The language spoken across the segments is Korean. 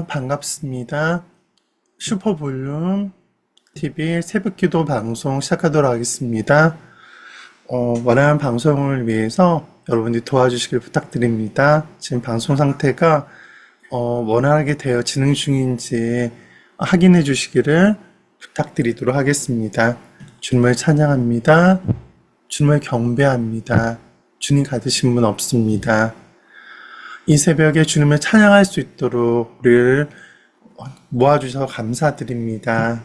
반갑습니다. 슈퍼볼륨 TV 새벽기도 방송 시작하도록 하겠습니다. 원하는 방송을 위해서 여러분들이 도와주시길 부탁드립니다. 지금 방송 상태가 원활하게 되어 진행 중인지 확인해 주시기를 부탁드리도록 하겠습니다. 주님을 찬양합니다. 주님을 경배합니다. 주님 같으신 분 없습니다. 이 새벽에 주님을 찬양할 수 있도록 우리를 모아주셔서 감사드립니다.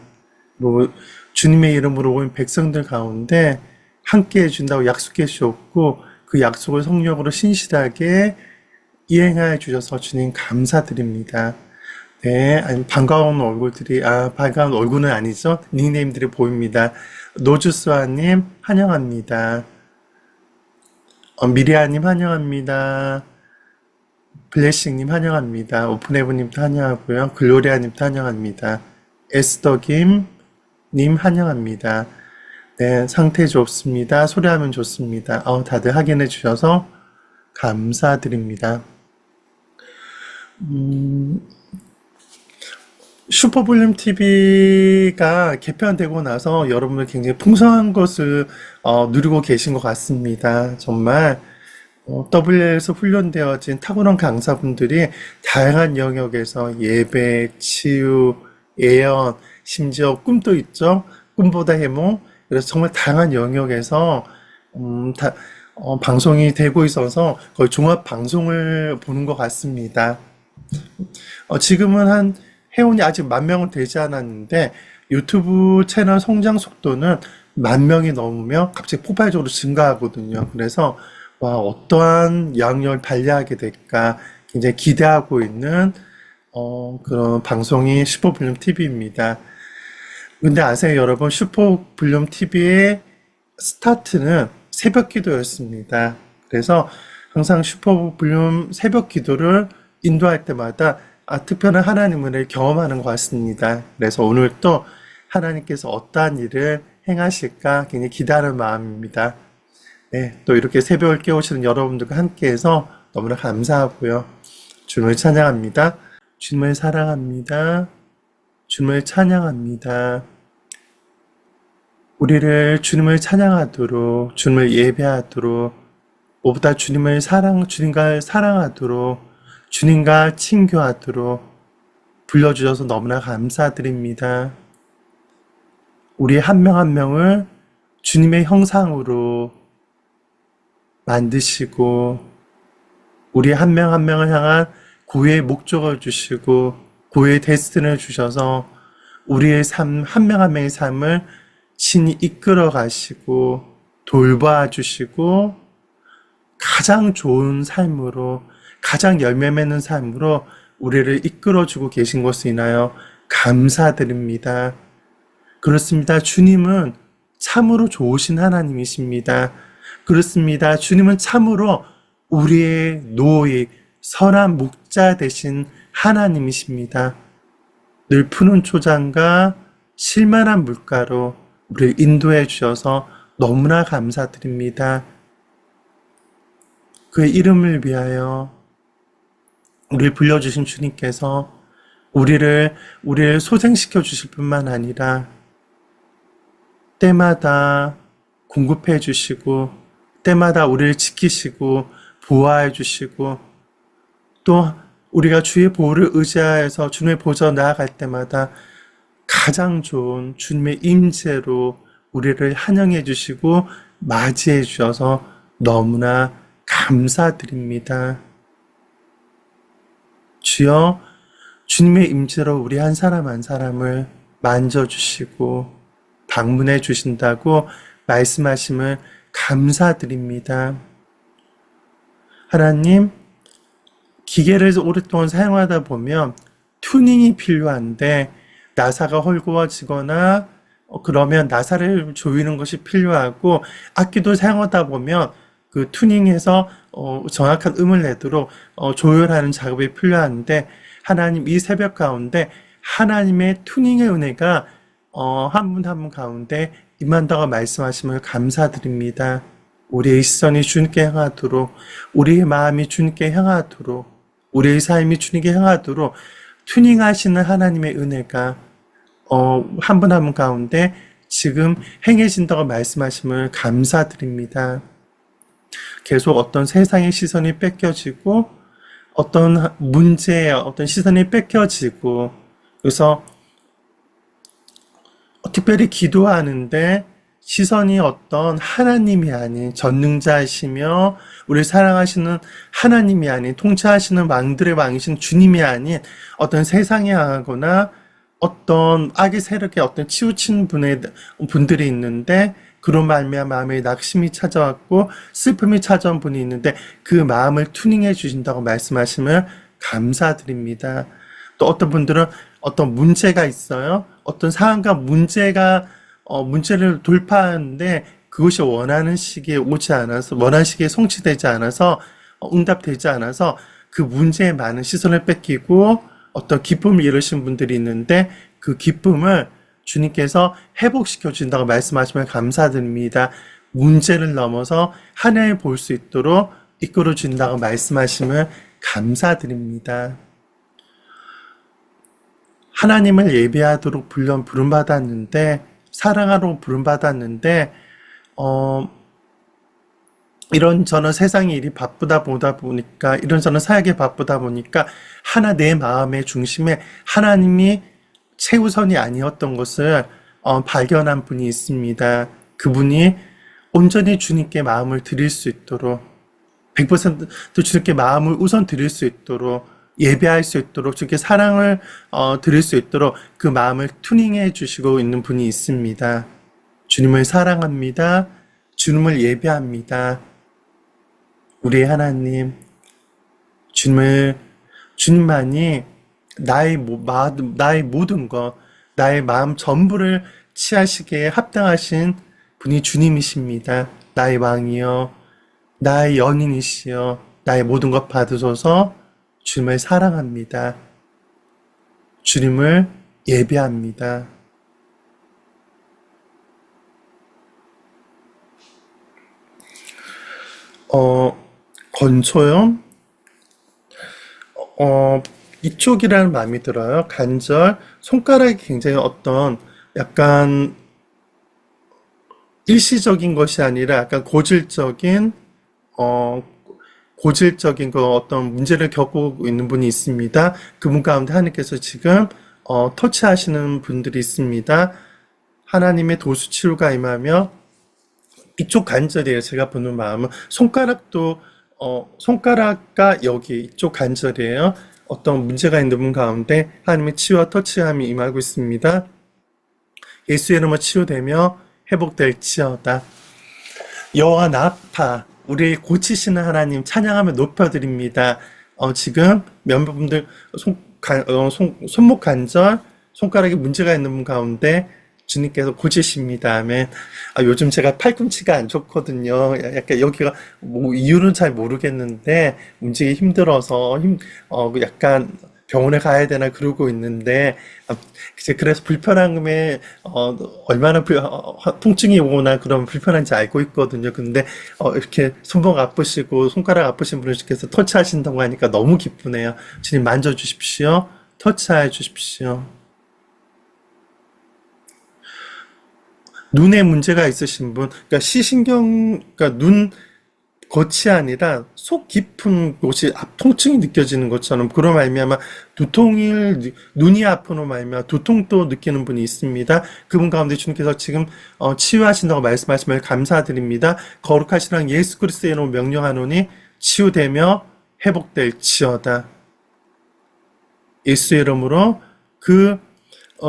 주님의 이름으로 온 백성들 가운데 함께 해준다고 약속해 주셨고 그 약속을 성령으로 신실하게 이행하여 주셔서 주님 감사드립니다. 네, 반가운 얼굴들이, 반가운 얼굴은 아니죠. 닉네임들이 보입니다. 노주스와님 환영합니다. 미리아님 환영합니다. 블레싱님 환영합니다. 오픈헤븐님도 환영하고요. 글로리아님도 환영합니다. 에스더김님 환영합니다. 네, 상태 좋습니다. 소리하면 좋습니다. 다들 확인해 주셔서 감사드립니다. 슈퍼볼륨 TV가 개편되고 나서 여러분들 굉장히 풍성한 것을 누리고 계신 것 같습니다. 정말 WL에서 훈련되어진 탁월한 강사분들이 다양한 영역에서 예배, 치유, 예언, 심지어 꿈도 있죠. 꿈보다 해몽. 그래서 정말 다양한 영역에서 방송이 되고 있어서 거의 종합 방송을 보는 것 같습니다. 지금은 회원이 아직 10,000명은 되지 않았는데 유튜브 채널 성장 속도는 10,000명이 넘으면 갑자기 폭발적으로 증가하거든요. 그래서 어떠한 영역을 발휘하게 될까 굉장히 기대하고 있는 그런 방송이 슈퍼볼륨 TV입니다. 근데 아세요, 여러분? 슈퍼볼륨 TV의 스타트는 새벽 기도였습니다. 그래서 항상 슈퍼볼륨 새벽 기도를 인도할 때마다 특별한 하나님을 경험하는 것 같습니다. 그래서 오늘 또 하나님께서 어떠한 일을 행하실까 굉장히 기대하는 마음입니다. 네, 또 이렇게 새벽을 깨우시는 여러분들과 함께해서 너무나 감사하고요. 주님을 찬양합니다. 주님을 사랑합니다. 주님을 찬양합니다. 우리를 주님을 찬양하도록, 주님을 예배하도록, 무엇보다 주님과 사랑하도록, 주님과 친교하도록 불러주셔서 너무나 감사드립니다. 우리 한 명 한 명을 주님의 형상으로 만드시고 우리 한 명 한 명을 향한 구의 목적을 주시고 구의 데스티니를 주셔서 우리의 삶, 한 명 한 명의 삶을 신이 이끌어 가시고 돌봐 주시고 가장 좋은 삶으로 가장 열매 맺는 삶으로 우리를 이끌어 주고 계신 것을 인하여 감사드립니다. 그렇습니다. 주님은 참으로 좋으신 하나님이십니다. 그렇습니다. 주님은 참으로 우리의 노예, 선한 목자 되신 하나님이십니다. 늘 푸른 초장과 실만한 물가로 우리를 인도해 주셔서 너무나 감사드립니다. 그의 이름을 위하여 우리를 불러주신 주님께서 우리를 소생시켜 주실 뿐만 아니라 때마다 공급해 주시고 때마다 우리를 지키시고 보호해 주시고 또 우리가 주의 보호를 의지하여서 주님의 보좌 나아갈 때마다 가장 좋은 주님의 임재로 우리를 환영해 주시고 맞이해 주셔서 너무나 감사드립니다. 주여, 주님의 임재로 우리 한 사람 한 사람을 만져주시고 방문해 주신다고 말씀하심을 감사드립니다. 하나님, 기계를 오랫동안 사용하다 보면 튜닝이 필요한데 나사가 헐거워지거나 그러면 나사를 조이는 것이 필요하고 악기도 사용하다 보면 그 튜닝해서 정확한 음을 내도록 조율하는 작업이 필요한데 하나님 이 새벽 가운데 하나님의 튜닝의 은혜가 한 분 한 분 가운데 임한다고 말씀하심을 감사드립니다. 우리의 시선이 주님께 향하도록 우리의 마음이 주님께 향하도록 우리의 삶이 주님께 향하도록 튜닝하시는 하나님의 은혜가 한 분 한 분 가운데 지금 행해진다고 말씀하심을 감사드립니다. 계속 어떤 세상의 시선이 뺏겨지고 어떤 문제의 어떤 시선이 뺏겨지고 그래서 특별히 기도하는데 시선이 어떤 하나님이 아닌 전능자이시며 우리 사랑하시는 하나님이 아닌 통치하시는 왕들의 왕이신 주님이 아닌 어떤 세상에 향하거나 어떤 악의 세력에 어떤 치우친 분들이 있는데 그런 말미암아 마음에 낙심이 찾아왔고 슬픔이 찾아온 분이 있는데 그 마음을 튜닝해 주신다고 말씀하심을 감사드립니다. 또 어떤 분들은 어떤 문제가 있어요. 어떤 상황과 문제를 돌파하는데 그것이 원하는 시기에 오지 않아서 원하는 시기에 성취되지 않아서 응답되지 않아서 그 문제에 많은 시선을 뺏기고 어떤 기쁨을 잃으신 분들이 있는데 그 기쁨을 주님께서 회복시켜 준다고 말씀하시면 감사드립니다. 문제를 넘어서 하나님을 볼 수 있도록 이끌어 준다고 말씀하시면 감사드립니다. 하나님을 예배하도록 부름받았는데 사랑하러 부름받았는데 이런저런 세상의 일이 바쁘다 보니까 이런저런 사역에 바쁘다 보니까 내 마음의 중심에 하나님이 최우선이 아니었던 것을 발견한 분이 있습니다. 그분이 온전히 주님께 마음을 드릴 수 있도록 100% 주님께 마음을 우선 드릴 수 있도록 예배할 수 있도록 주님께 사랑을 드릴 수 있도록 그 마음을 튜닝해 주시고 있는 분이 있습니다. 주님을 사랑합니다. 주님을 예배합니다. 우리의 하나님, 주님만이 나의 모든 것, 나의 마음 전부를 취하시기에 합당하신 분이 주님이십니다. 나의 왕이여, 나의 연인이시여, 나의 모든 것 받으소서. 주님을 사랑합니다. 주님을 예배합니다. 건초염? 이쪽이라는 마음이 들어요. 관절, 손가락이 굉장히 어떤 약간 일시적인 것이 아니라 약간 고질적인 어떤 문제를 겪고 있는 분이 있습니다. 그분 가운데 하나님께서 지금 터치하시는 분들이 있습니다. 하나님의 도수 치유가 임하며 이쪽 관절이에요. 제가 보는 마음은 손가락과 여기 이쪽 관절이에요. 어떤 문제가 있는 분 가운데 하나님의 치유와 터치함이 임하고 있습니다. 예수의 이름으로 치유되며 회복될지어다. 여호와 나파 우리 고치시는 하나님 찬양하며 높여드립니다. 지금 몇몇 분들 손목 관절 손가락에 문제가 있는 분 가운데 주님께서 고치십니다. 아멘. 요즘 제가 팔꿈치가 안 좋거든요. 약간 여기가 뭐 이유는 잘 모르겠는데 움직이기 힘들어서 약간 병원에 가야 되나 그러고 있는데 그래서 불편함에 얼마나 통증이 오거나 그런 불편한지 알고 있거든요. 근데 이렇게 손목 아프시고 손가락 아프신 분들께서 터치하신다고 하니까 너무 기쁘네요. 주님 만져주십시오. 터치해 주십시오. 눈에 문제가 있으신 분, 그러니까 그러니까 눈 겉이 아니라 속 깊은 곳이 통증이 느껴지는 것처럼 그런 말미암아 눈이 아프는 말미암아 두통도 느끼는 분이 있습니다. 그분 가운데 주님께서 지금 치유하신다고 말씀하시면 감사드립니다. 거룩하신 왕 예수 그리스도의 이름으로 명령하노니 치유되며 회복될지어다. 예수의 이름으로 그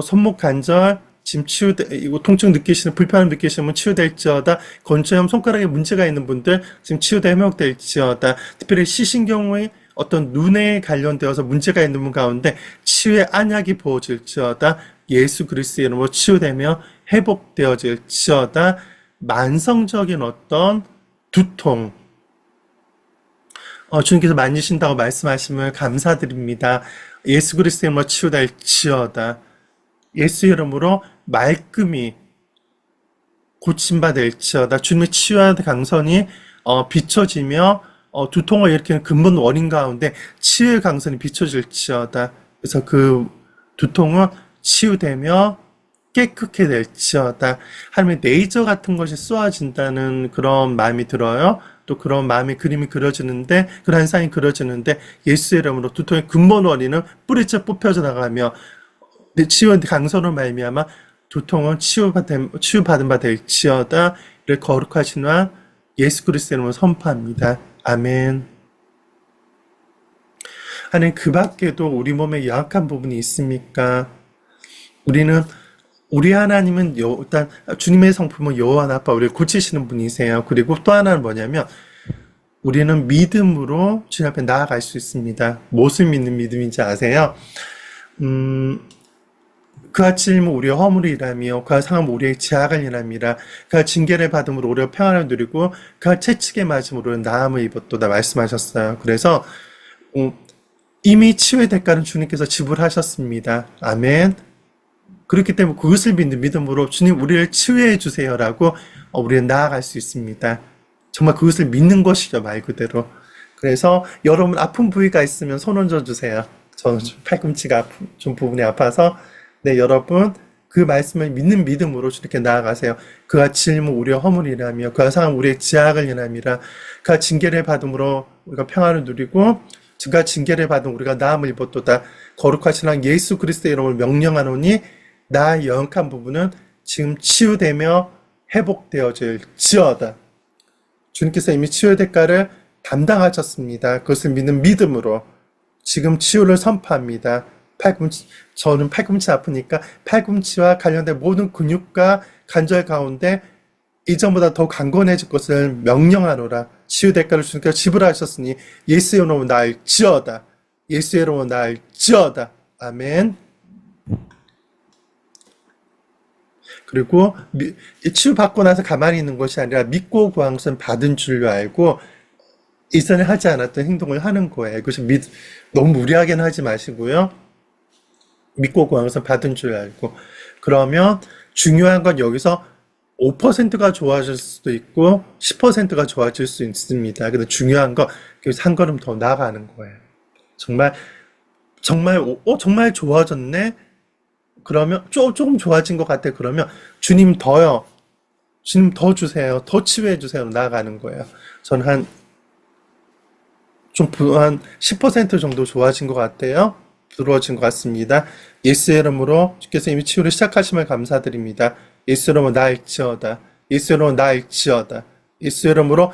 손목 관절 지금 이거 통증 느끼시는, 불편함 느끼시는 분 치유될지어다. 건초염 손가락에 문제가 있는 분들 지금 치유돼 회복될지어다. 특별히 시신경의 어떤 눈에 관련되어서 문제가 있는 분 가운데 치유의 안약이 부어질지어다. 예수 그리스도의 이름으로 치유되며 회복되어질지어다. 만성적인 어떤 두통, 주님께서 만지신다고 말씀하심을 감사드립니다. 예수 그리스도의 이름으로 치유될지어다. 예수 이름으로 말끔히 고침받을지어다. 주님의 치유와 강선이 비춰지며 두통을 일으키는 근본 원인 가운데 치유의 강선이 비춰질지어다. 그래서 그 두통은 치유되며 깨끗게 될지어다. 하나님의 네이처 같은 것이 쏘아진다는 그런 마음이 들어요. 또 그런 마음의 그림이 그려지는데, 그런 현상이 그려지는데, 예수의 이름으로 두통의 근본 원인은 뿌리째 뽑혀져 나가며, 치유 강선으로 말미암아 두통은 치유받은 바 될지어다. 이를 거룩하신 왕 예수 그리스도의 이름으로 선포합니다. 아멘. 하나님, 그 밖에도 우리 몸에 연약한 부분이 있습니까? 우리는 우리 하나님은 일단 주님의 성품은 여호와 아빠 우리를 고치시는 분이세요. 그리고 또 하나는 뭐냐면 우리는 믿음으로 주님 앞에 나아갈 수 있습니다. 무엇을 믿는 믿음인지 아세요? 그가 찔림은 우리의 허물이라며 그가 상함은 우리의 죄악을 인함이라. 그가 징계를 받음으로 우리가 평안을 누리고 그가 채찍에 맞음으로 나음을 입었도다 말씀하셨어요. 그래서 이미 치유의 대가는 주님께서 지불하셨습니다. 아멘. 그렇기 때문에 그것을 믿는 믿음으로 주님 우리를 치유해 주세요라고 우리는 나아갈 수 있습니다. 정말 그것을 믿는 것이죠, 말 그대로. 그래서 여러분 아픈 부위가 있으면 손 얹어 주세요. 저는 팔꿈치가 좀 부분이 아파서 네, 여러분 그 말씀을 믿는 믿음으로 주님께 나아가세요. 그가 찔림은 우리의 허물이라며 그가 상함은 우리의 죄악을 인함이라. 그가 징계를 받음으로 우리가 평안을 누리고 그가 징계를 받은 우리가 나음을 입었도다. 거룩하신 왕 예수 그리스도의 이름을 명령하노니 나의 연약한 부분은 지금 치유되며 회복되어질지어다. 주님께서 이미 치유의 대가를 담당하셨습니다. 그것을 믿는 믿음으로 지금 치유를 선포합니다. 저는 팔꿈치 아프니까 팔꿈치와 관련된 모든 근육과 관절 가운데 이전보다 더 강건해질 것을 명령하노라. 치유 대가를 주님께서 지불하셨으니 예수의 이름으로 나을지어다. 예수의 이름으로 나을지어다. 아멘. 그리고 치유받고 나서 가만히 있는 것이 아니라 믿고 구항선 받은 줄로 알고 이전에 하지 않았던 행동을 하는 거예요. 그것이 너무 무리하게는 하지 마시고요. 믿고 구항선 받은 줄 알고. 그러면 중요한 건 여기서 5%가 좋아질 수도 있고 10%가 좋아질 수 있습니다. 근데 중요한 건 여기서 한 걸음 더 나아가는 거예요. 정말 좋아졌네? 그러면 조금 좋아진 것 같아. 그러면 주님 더요. 주님 더 주세요. 더 치유해 주세요. 나아가는 거예요. 저는 한 10% 정도 좋아진 것 같아요. 부드러워진 것 같습니다. 예수의 이름으로 주께서 이미 치유를 시작하심을 감사드립니다. 예수의 이름으로 나을지어다. 예수의 이름으로 나을지어다. 예수의 이름으로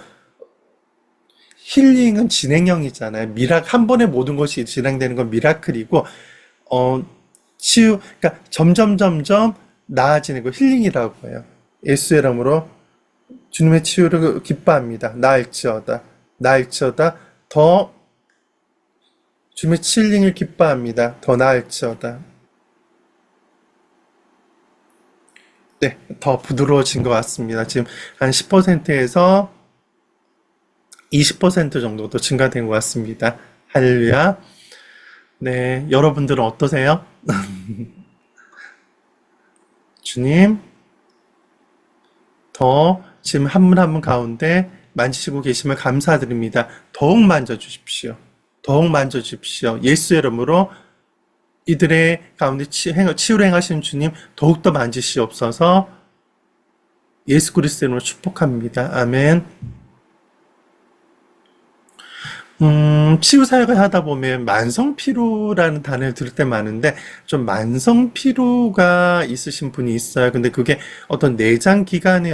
힐링은 진행형이잖아요. 한 번에 모든 것이 진행되는 건 미라클이고 그러니까 점점 나아지는 거 힐링이라고 해요. 예수의 이름으로 주님의 치유를 기뻐합니다. 나을지어다. 더 주님의 힐링을 기뻐합니다. 더 나을지어다. 네, 더 부드러워진 것 같습니다. 지금 한 10%에서 20% 정도 더 증가된 것 같습니다. 할렐루야. 네, 여러분들은 어떠세요? 주님, 더 지금 한 분 한 분 가운데 만지시고 계심을 감사드립니다. 더욱 만져주십시오. 예수의 이름으로 이들의 가운데 치유를 행하시는 주님 더욱더 만지시옵소서. 예수 그리스도의 이름으로 축복합니다. 아멘. 치유 사역을 하다 보면 만성피로라는 단어를 들을 때 많은데 좀 만성피로가 있으신 분이 있어요. 근데 그게 어떤 내장 기관의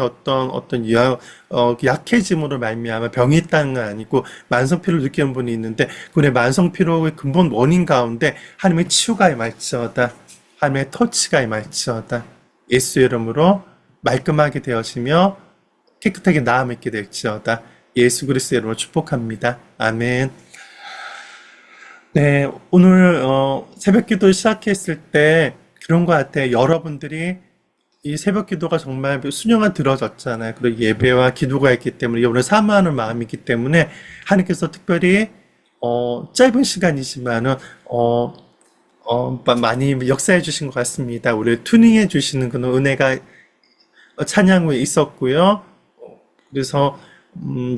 약해짐으로 말미암아 병이 있다는 건 아니고 만성피로를 느끼는 분이 있는데 그의 만성피로의 근본 원인 가운데 하나님의 치유가 임할지어다. 하나님의 터치가 임할지어다. 예수의 이름으로 말끔하게 되어지며 깨끗하게 나음을 있게 될지어다. 예수 그리스도의 이름으로 축복합니다. 아멘. 네, 오늘 새벽 기도 시작했을 때 그런 것 같아요. 여러분들이 이 새벽 기도가 정말 수년간 들어졌잖아요. 그리고 예배와 기도가 있기 때문에 오늘 사모하는 마음이기 때문에 하나님께서 특별히 짧은 시간이지만은 많이 역사해 주신 것 같습니다. 우리를 투닝해 주시는 그런 은혜가 찬양 후에 있었고요. 그래서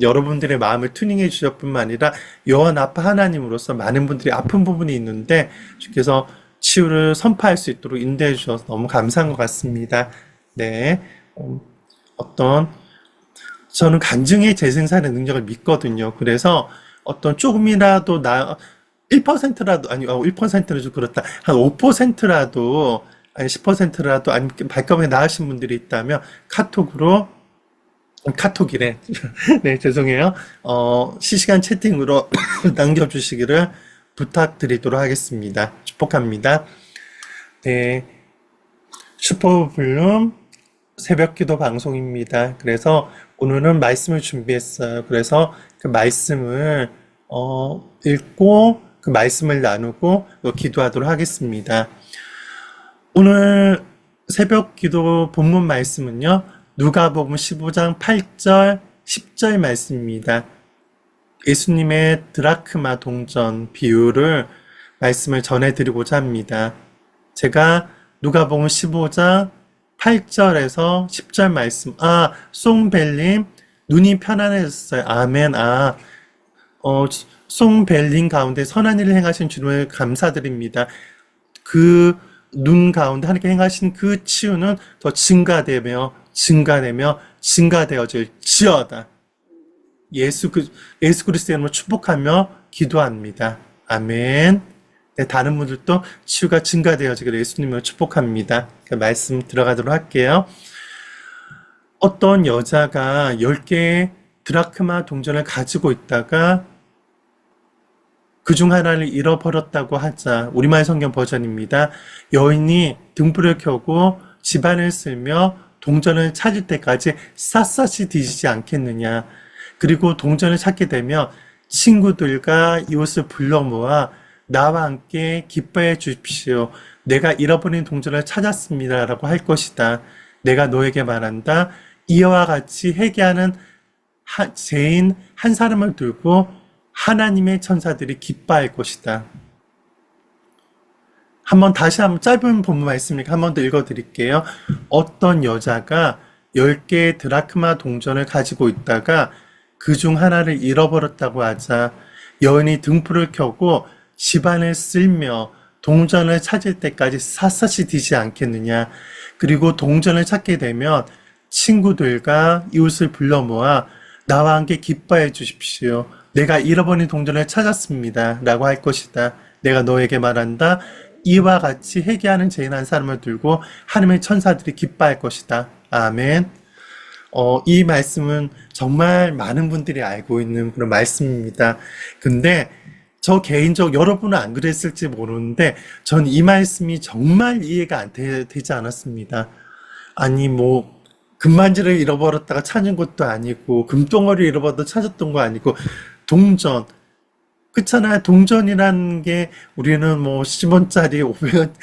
여러분들의 마음을 튜닝해 주실 뿐만 아니라 여호와 아빠 하나님으로서 많은 분들이 아픈 부분이 있는데 주께서 치유를 선포할 수 있도록 인도해 주셔서 너무 감사한 것 같습니다. 네. 어떤 저는 간증의 재생산의 능력을 믿거든요. 그래서 어떤 조금이라도 1%라도, 아니, 1%는 좀 그렇다. 한 5%라도, 아니, 10%라도, 아니, 발감에 나으신 분들이 있다면, 카톡이래. 네, 죄송해요. 실시간 채팅으로 남겨주시기를 부탁드리도록 하겠습니다. 축복합니다. 네, 슈퍼블룸 새벽 기도 방송입니다. 그래서 오늘은 말씀을 준비했어요. 그래서 그 말씀을 읽고 그 말씀을 나누고 또 기도하도록 하겠습니다. 오늘 새벽 기도 본문 말씀은요. 누가복음 15장 8절, 10절 말씀입니다. 예수님의 드라크마 동전 비유를 말씀을 전해드리고자 합니다. 제가 누가복음 15장 8절에서 10절 말씀, 송벨님, 눈이 편안해졌어요. 아멘, 송벨님 가운데 선한 일을 행하신 주님을 감사드립니다. 그 눈 가운데 하나님께 행하신 그 치유는 더 증가되어질 지어다. 예수 그리스도의 이름으로 축복하며 기도합니다. 아멘. 네, 다른 분들도 치유가 증가되어지기를 예수님으로 축복합니다. 그 말씀 들어가도록 할게요. 어떤 여자가 10개의 드라크마 동전을 가지고 있다가 그중 하나를 잃어버렸다고 하자. 우리말 성경 버전입니다. 여인이 등불을 켜고 집안을 쓸며 동전을 찾을 때까지 샅샅이 뒤지지 않겠느냐. 그리고 동전을 찾게 되면 친구들과 이웃을 불러 모아 나와 함께 기뻐해 주십시오. 내가 잃어버린 동전을 찾았습니다. 라고 할 것이다. 내가 너에게 말한다. 이와 같이 회개하는 죄인 한 사람을 들고 하나님의 천사들이 기뻐할 것이다. 다시 한번 짧은 본문 말씀이니까 한 번 더 읽어드릴게요. 어떤 여자가 10개의 드라크마 동전을 가지고 있다가 그중 하나를 잃어버렸다고 하자. 여인이 등불을 켜고 집안을 쓸며 동전을 찾을 때까지 샅샅이 뒤지 않겠느냐. 그리고 동전을 찾게 되면 친구들과 이웃을 불러 모아 나와 함께 기뻐해 주십시오. 내가 잃어버린 동전을 찾았습니다. 라고 할 것이다. 내가 너에게 말한다. 이와 같이 회개하는 죄인 한 사람을 들고 하나님의 천사들이 기뻐할 것이다. 아멘. 이 말씀은 정말 많은 분들이 알고 있는 그런 말씀입니다. 근데 저 여러분은 안 그랬을지 모르는데 전 이 말씀이 정말 이해가 안 되지 않았습니다. 아니 금반지를 잃어버렸다가 찾은 것도 아니고 금덩어리를 잃어버렸다 찾았던 거 아니고 동전 그렇잖아요. 동전이라는 게 우리는 10원짜리 500원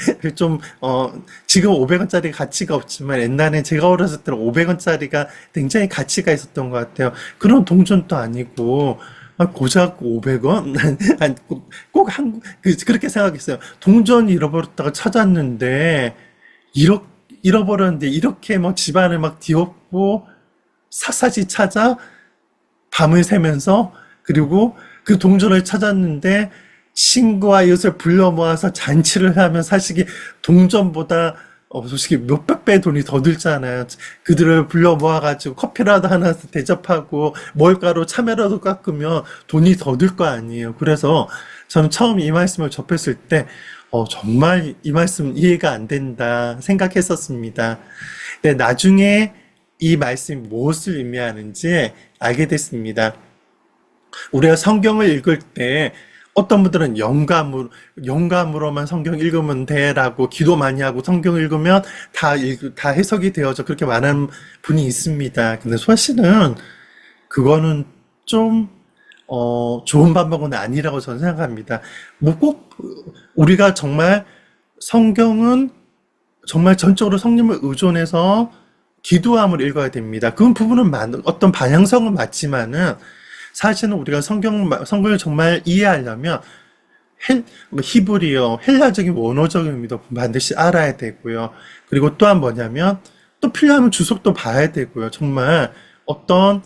지금 500원짜리 가치가 없지만 옛날에 제가 어렸을 때는 500원짜리가 굉장히 가치가 있었던 것 같아요. 그런 동전도 아니고 고작 500원? 그렇게 생각했어요. 동전 잃어버렸다가 찾았는데 잃어버렸는데 이렇게 집안을 뒤엎고 샅샅이 찾아 밤을 새면서 그리고 그 동전을 찾았는데 친구와 이웃을 불러 모아서 잔치를 하면 사실 동전보다 솔직히 몇백 배 돈이 더 들잖아요. 그들을 불러 모아가지고 커피라도 하나 대접하고 뭘가로 참외라도 깎으면 돈이 더 들 거 아니에요. 그래서 저는 처음 이 말씀을 접했을 때 정말 이 말씀 이해가 안 된다 생각했었습니다. 근데 나중에 이 말씀이 무엇을 의미하는지 알게 됐습니다. 우리가 성경을 읽을 때 어떤 분들은 영감으로만 성경 읽으면 돼라고 기도 많이 하고 성경 읽으면 다 해석이 되어져 그렇게 말하는 분이 있습니다. 근데 사실은 그거는 좀 좋은 방법은 아니라고 저는 생각합니다. 꼭 우리가 정말 성경은 정말 전적으로 성령을 의존해서 기도함을 읽어야 됩니다. 그 부분은 어떤 방향성은 맞지만은 사실은 우리가 성경을 정말 이해하려면 히브리어, 헬라적인 원어적인 의미도 반드시 알아야 되고요. 그리고 또한 뭐냐면 또 필요하면 주석도 봐야 되고요. 정말 어떤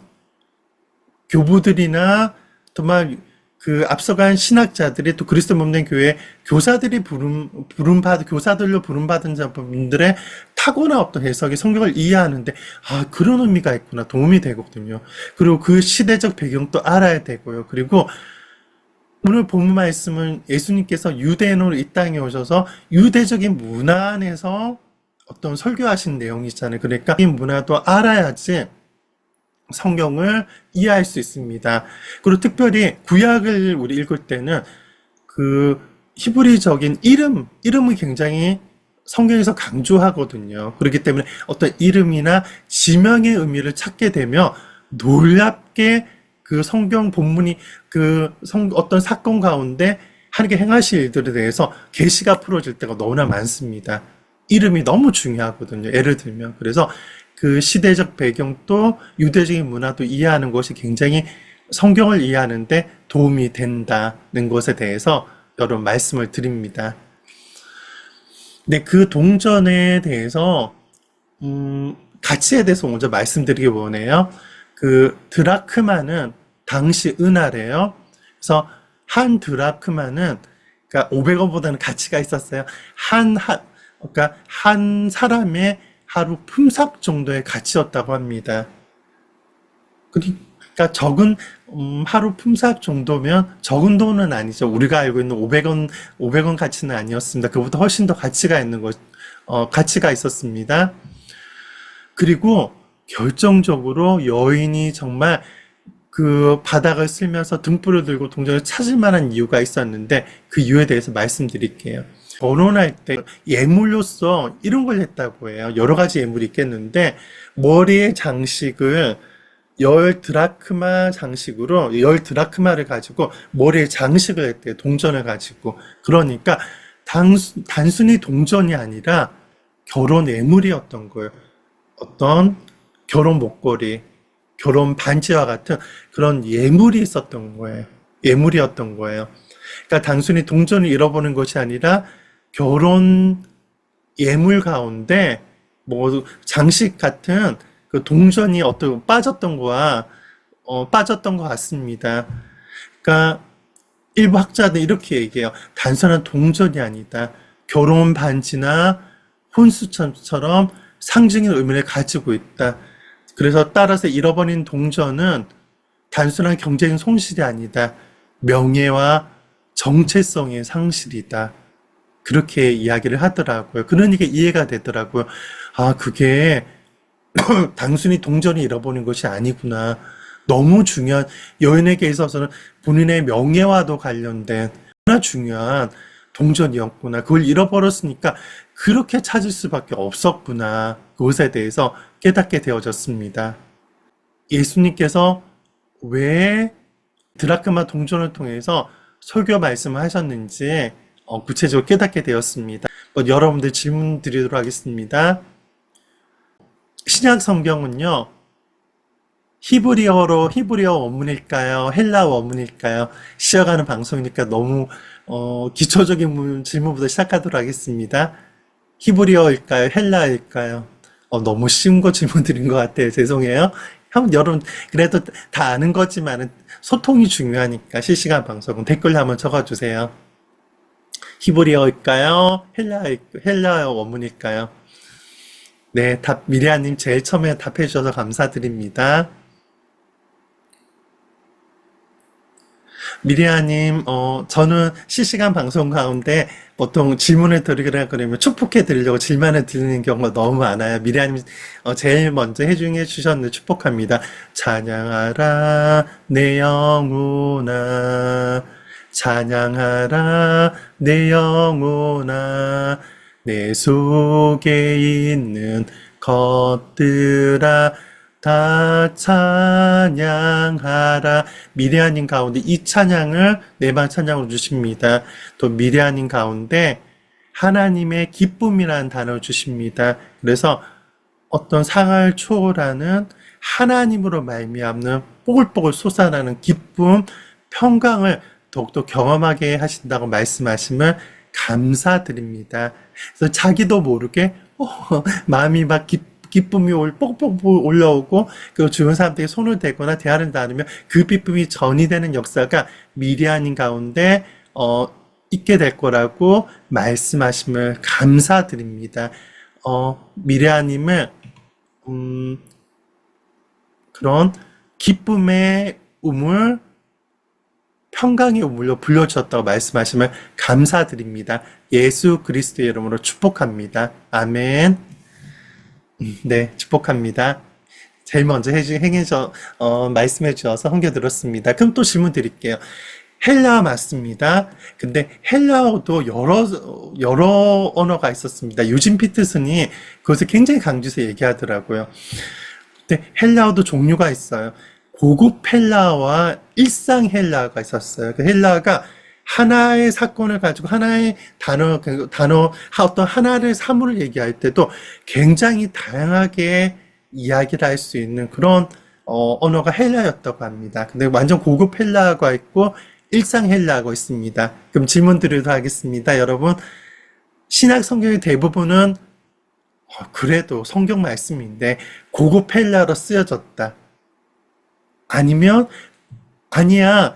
교부들이나 정말 그 앞서간 신학자들이 또 그리스도 몸된 교회 교사들이 교사들로 부름받은 자분들의 타고난 어떤 해석이 성경을 이해하는데, 아, 그런 의미가 있구나. 도움이 되거든요. 그리고 그 시대적 배경도 알아야 되고요. 그리고 오늘 본문 말씀은 예수님께서 유대인으로 이 땅에 오셔서 유대적인 문화 안에서 어떤 설교하신 내용이 있잖아요. 그러니까 이 문화도 알아야지 성경을 이해할 수 있습니다. 그리고 특별히 구약을 우리 읽을 때는 그 히브리적인 이름을 굉장히 성경에서 강조하거든요. 그렇기 때문에 어떤 이름이나 지명의 의미를 찾게 되면 놀랍게 그 성경 본문이 어떤 사건 가운데 하나님께 행하실 일들에 대해서 계시가 풀어질 때가 너무나 많습니다. 이름이 너무 중요하거든요. 예를 들면. 그래서 그 시대적 배경도 유대적인 문화도 이해하는 것이 굉장히 성경을 이해하는데 도움이 된다는 것에 대해서 여러 말씀을 드립니다. 네, 그 동전에 대해서 가치에 대해서 먼저 말씀드리기 원해요. 그 드라크마는 당시 은하래요. 그래서 한 드라크마는 그러니까 500원보다는 가치가 있었어요. 그러니까 한 사람의 하루 품삯 정도의 가치였다고 합니다. 그러니까 하루 품삯 정도면 적은 돈은 아니죠. 우리가 알고 있는 500원 가치는 아니었습니다. 그보다 훨씬 더 가치가 있었습니다. 그리고 결정적으로 여인이 정말 그 바닥을 쓸면서 등불을 들고 동전을 찾을 만한 이유가 있었는데 그 이유에 대해서 말씀드릴게요. 결혼할 때 예물로서 이런 걸 했다고 해요. 여러 가지 예물이 있겠는데 머리에 장식을 10드라크마 장식으로 10드라크마를 가지고 머리에 장식을 했대요. 동전을 가지고. 그러니까 단순히 동전이 아니라 결혼 예물이었던 거예요. 어떤 결혼 목걸이, 결혼 반지와 같은 그런 예물이 있었던 거예요. 예물이었던 거예요. 그러니까 단순히 동전을 잃어버린 것이 아니라 결혼 예물 가운데 뭐 장식 같은 그 동전이 빠졌던 것 같습니다. 그러니까 일부 학자들 이렇게 얘기해요. 단순한 동전이 아니다. 결혼 반지나 혼수처럼 상징의 의미를 가지고 있다. 그래서 따라서 잃어버린 동전은 단순한 경제적인 손실이 아니다. 명예와 정체성의 상실이다. 그렇게 이야기를 하더라고요. 그러니까 이해가 되더라고요. 아, 그게 단순히 동전이 잃어버린 것이 아니구나. 너무 중요한, 여인에게 있어서는 본인의 명예와도 관련된 너무나 중요한 동전이었구나. 그걸 잃어버렸으니까 그렇게 찾을 수밖에 없었구나. 그것에 대해서 깨닫게 되어졌습니다. 예수님께서 왜 드라크마 동전을 통해서 설교 말씀을 하셨는지 구체적으로 깨닫게 되었습니다. 여러분들 질문 드리도록 하겠습니다. 신약 성경은요, 히브리어 원문일까요? 헬라어 원문일까요? 시작하는 방송이니까 너무 기초적인 질문부터 시작하도록 하겠습니다. 히브리어일까요? 헬라어일까요? 너무 쉬운 거 질문 드린 것 같아요. 죄송해요. 여러분 그래도 다 아는 거지만 소통이 중요하니까 실시간 방송은 댓글 한번 적어주세요. 히브리어일까요? 헬라어 원문일까요? 네, 미리아님 제일 처음에 답해 주셔서 감사드립니다. 미리아님, 저는 실시간 방송 가운데 보통 질문을 드리거나 그러면 축복해 드리려고 질문을 드리는 경우가 너무 많아요. 미리아님, 제일 먼저 해중해 주셨는데 축복합니다. 찬양하라, 내 영혼아. 찬양하라, 내 영혼아. 내 속에 있는 것들아. 다 찬양하라. 미리아님 가운데 이 찬양을 내방 찬양으로 주십니다. 또 미리아님 가운데 하나님의 기쁨이라는 단어를 주십니다. 그래서 어떤 상을 초월하는 하나님으로 말미암는 뽀글뽀글 솟아나는 기쁨, 평강을 더욱더 경험하게 하신다고 말씀하심을 감사드립니다. 그래서 자기도 모르게 마음이 막 기쁨이 뽁뽁 올라오고 그 주변 사람들에게 손을 대거나 대하는다 않으면 그 기쁨이 전이 되는 역사가 미리아님 가운데 있게 될 거라고 말씀하심을 감사드립니다. 미리아님을 그런 기쁨의 우물, 평강의 우물로 불러주셨다고 말씀하심을 감사드립니다. 예수 그리스도의 이름으로 축복합니다. 아멘. 네, 축복합니다. 제일 먼저 말씀해 주셔서 헌겨 들었습니다. 그럼 또 질문 드릴게요. 헬라어 맞습니다. 근데 헬라어도 여러 언어가 있었습니다. 유진 피터슨이 그것을 굉장히 강조해서 얘기하더라고요. 근데 헬라어도 종류가 있어요. 고급 헬라어와 일상 헬라어가 있었어요. 그 헬라어가 하나의 사건을 가지고 하나의 어떤 하나의 사물을 얘기할 때도 굉장히 다양하게 이야기를 할 수 있는 그런 언어가 헬라였다고 합니다. 근데 완전 고급 헬라어가 있고 일상 헬라어가 있습니다. 그럼 질문 드리도록 하겠습니다. 여러분, 신약 성경의 대부분은 그래도 성경 말씀인데 고급 헬라어로 쓰여졌다. 아니면 아니야.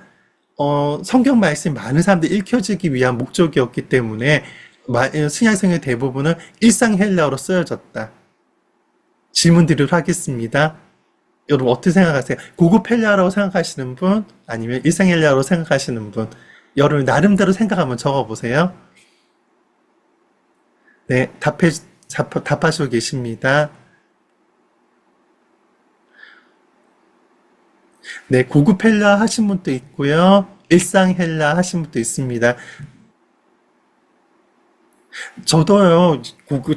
성경 말씀이 많은 사람들이 읽혀지기 위한 목적이었기 때문에 신약 성경의 대부분은 일상 헬라어로 쓰여졌다. 질문 드리도록 하겠습니다. 여러분 어떻게 생각하세요? 고급 헬라어라고 생각하시는 분, 아니면 일상 헬라어라고 생각하시는 분, 여러분 나름대로 생각 한번 적어보세요. 네, 답하시고 계십니다. 네, 고급 헬라 하신 분도 있고요. 일상 헬라 하신 분도 있습니다. 저도요,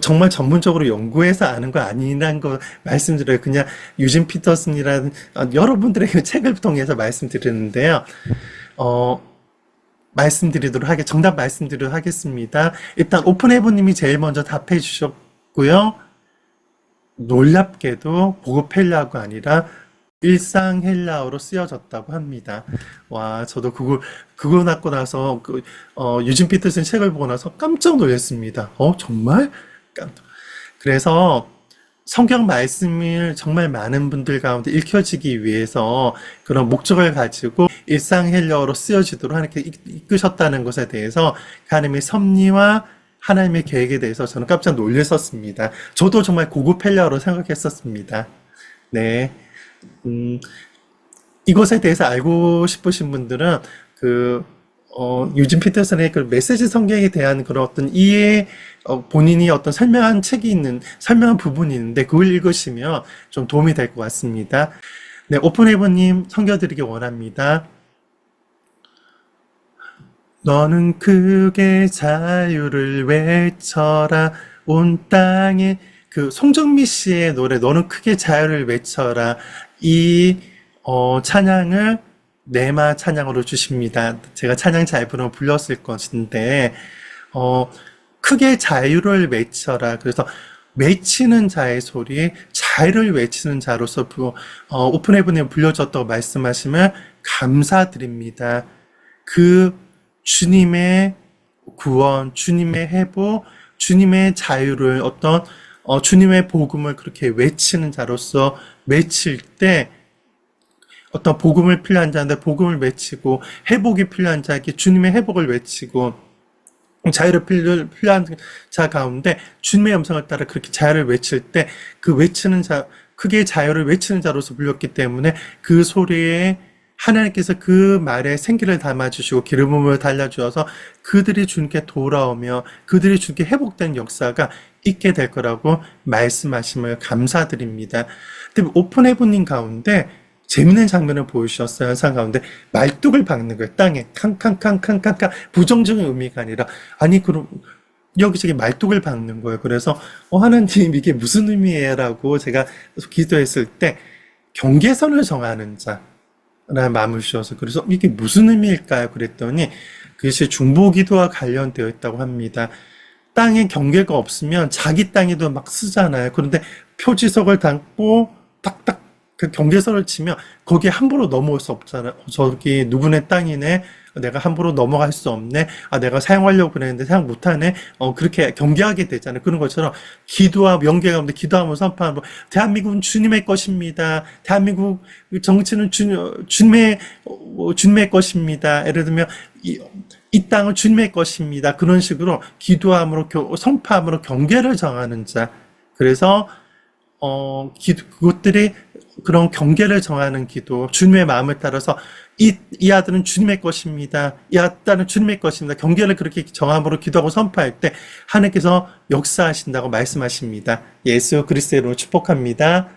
정말 전문적으로 연구해서 아는 거 아니라는 거 말씀드려요. 그냥 유진 피터슨이라는 여러분들에게 책을 통해서 말씀드리는데요. 정답 말씀드리도록 하겠습니다. 일단 오픈해브님이 제일 먼저 답해 주셨고요. 놀랍게도 고급 헬라어가 아니라 일상 헬라어로 쓰여졌다고 합니다. 와, 저도 그거 낳고 나서, 유진 피터슨 책을 보고 나서 깜짝 놀랐습니다. 정말? 그래서 성경 말씀을 정말 많은 분들 가운데 읽혀지기 위해서 그런 목적을 가지고 일상 헬라어로 쓰여지도록 하나님께 이끄셨다는 것에 대해서 하나님의 섭리와 하나님의 계획에 대해서 저는 깜짝 놀랐었습니다. 저도 정말 고급 헬라어로 생각했었습니다. 네. 이것에 대해서 알고 싶으신 분들은 유진 피터슨의 그 메시지 성경에 대한 그런 어떤 본인이 어떤 설명한 부분이 있는데 그걸 읽으시면 좀 도움이 될 것 같습니다. 네, 오픈헤븐님 섬겨드리기 원합니다. 너는 크게 자유를 외쳐라 온 땅에, 그 송정미 씨의 노래 너는 크게 자유를 외쳐라, 이 찬양을 네마 찬양으로 주십니다. 제가 찬양 잘 불렀을 것인데 크게 자유를 외쳐라. 그래서 외치는 자의 소리, 자유를 외치는 자로서 오픈헤븐에 불려졌다고 말씀하시면 감사드립니다. 그 주님의 구원, 주님의 회복, 주님의 자유를 주님의 복음을 그렇게 외치는 자로서 외칠 때 어떤 복음을 필요한 자인데 복음을 외치고 회복이 필요한 자에게 주님의 회복을 외치고 자유를 필요한 자 가운데 주님의 음성을 따라 그렇게 자유를 외칠 때 그 외치는 자, 크게 자유를 외치는 자로서 불렸기 때문에 그 소리에 하나님께서 그 말에 생기를 담아주시고 기름 부음을 달라주어서 그들이 주님께 돌아오며 그들이 주님께 회복된 역사가 있게 될 거라고 말씀하심을 감사드립니다. 근데 오픈헤븐님 가운데 재밌는 장면을 보여주셨어요. 현상 가운데 말뚝을 박는 거예요. 땅에 캉캉캉캉캉캉, 부정적인 의미가 아니라 그럼 여기저기 말뚝을 박는 거예요. 그래서 하나님 이게 무슨 의미예요? 라고 제가 기도했을 때 경계선을 정하는 자라는 마음을 주셔서 그래서 이게 무슨 의미일까요? 그랬더니 그것이 중보기도와 관련되어 있다고 합니다. 땅에 경계가 없으면 자기 땅에도 막 쓰잖아요. 그런데 표지석을 담고 딱딱 그 경계선을 치면 거기에 함부로 넘어올 수 없잖아. 저기 누구네 땅이네. 내가 함부로 넘어갈 수 없네. 아, 내가 사용하려고 그랬는데 사용 못하네. 그렇게 경계하게 되잖아요. 그런 것처럼 기도와 명계 가운데 기도하면서 선포하는 대한민국은 주님의 것입니다. 대한민국 정치는 주님의 것입니다. 예를 들면 이 땅은 주님의 것입니다. 그런 식으로 기도함으로 선포함으로 경계를 정하는 자. 그래서 그것들이 그런 경계를 정하는 기도, 주님의 마음을 따라서 이 아들은 주님의 것입니다. 이 아들은 주님의 것입니다. 경계를 그렇게 정함으로 기도하고 선포할 때 하나님께서 역사하신다고 말씀하십니다. 예수 그리스도의 이름으로 축복합니다.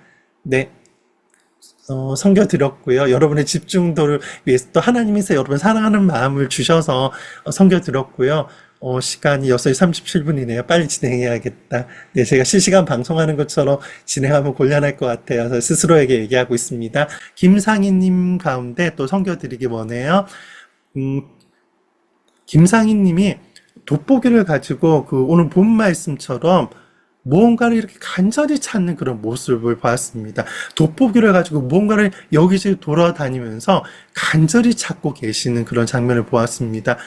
네. 섬겨 드렸고요. 여러분의 집중도를 위해서 또 하나님께서 여러분 사랑하는 마음을 주셔서 섬겨 드렸고요. 시간이 6시 37분이네요. 빨리 진행해야겠다. 네, 제가 실시간 방송하는 것처럼 진행하면 곤란할 것 같아요. 그래서 스스로에게 얘기하고 있습니다. 김상희님 가운데 또 섬겨드리기 원해요. 김상희님이 돋보기를 가지고 그 오늘 본 말씀처럼 무언가를 이렇게 간절히 찾는 그런 모습을 보았습니다. 돋보기를 가지고 무언가를 여기저기 돌아다니면서 간절히 찾고 계시는 그런 장면을 보았습니다.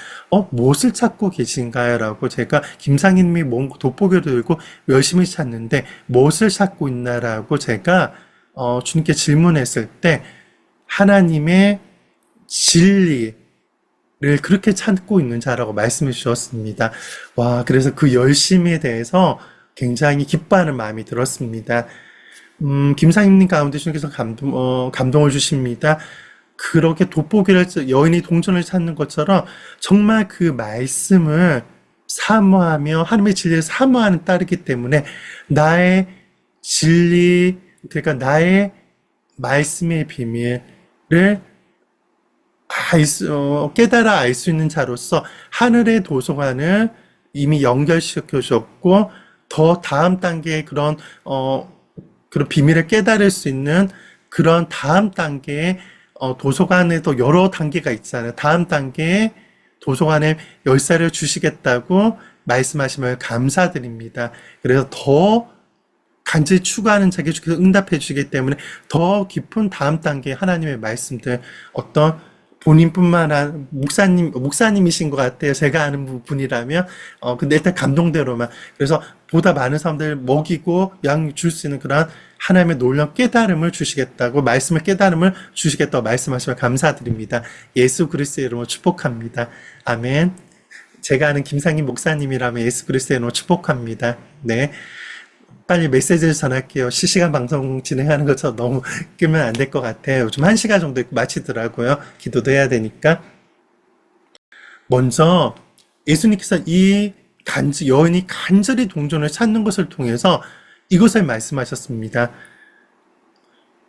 무엇을 찾고 계신가요? 라고 제가 김상희님이 돋보기를 들고 열심히 찾는데 무엇을 찾고 있나라고 제가 주님께 질문했을 때 하나님의 진리를 그렇게 찾고 있는 자라고 말씀해 주셨습니다. 와, 그래서 그 열심에 대해서 굉장히 기뻐하는 마음이 들었습니다. 김상임님 가운데 주님께서 감동을 주십니다. 그렇게 돋보기를 여인이 동전을 찾는 것처럼 정말 그 말씀을 사모하며 하나님의 진리를 사모하는 딸이기 때문에 나의 진리, 그러니까 나의 말씀의 비밀을 깨달아 알 수 있는 자로서 하늘의 도서관을 이미 연결시켜 주셨고 더 다음 단계의 그런 비밀을 깨달을 수 있는 그런 다음 단계의 도서관에도 여러 단계가 있잖아요. 다음 단계의 도서관에 열쇠를 주시겠다고 말씀하시면 감사드립니다. 그래서 더 간절히 추구하는 자에게 주께서 응답해 주시기 때문에 더 깊은 다음 단계의 하나님의 말씀들 어떤 본인뿐만 아니라 목사님이신 것 같아요. 제가 아는 분이라면. 근데 일단 감동대로만. 그래서 보다 많은 사람들 먹이고 양 줄 수 있는 그런 하나님의 놀라운 깨달음을 주시겠다고, 말씀의 깨달음을 주시겠다고 말씀하시면 감사드립니다. 예수 그리스도의 이름으로 축복합니다. 아멘. 제가 아는 김상희 목사님이라면 예수 그리스도의 이름으로 축복합니다. 네. 빨리 메시지를 전할게요. 실시간 방송 진행하는 것처럼 너무 끄면 안 될 것 같아요. 요즘 1시간 정도 마치더라고요. 기도도 해야 되니까. 먼저 예수님께서 이 여인이 간절히 동전을 찾는 것을 통해서 이것을 말씀하셨습니다.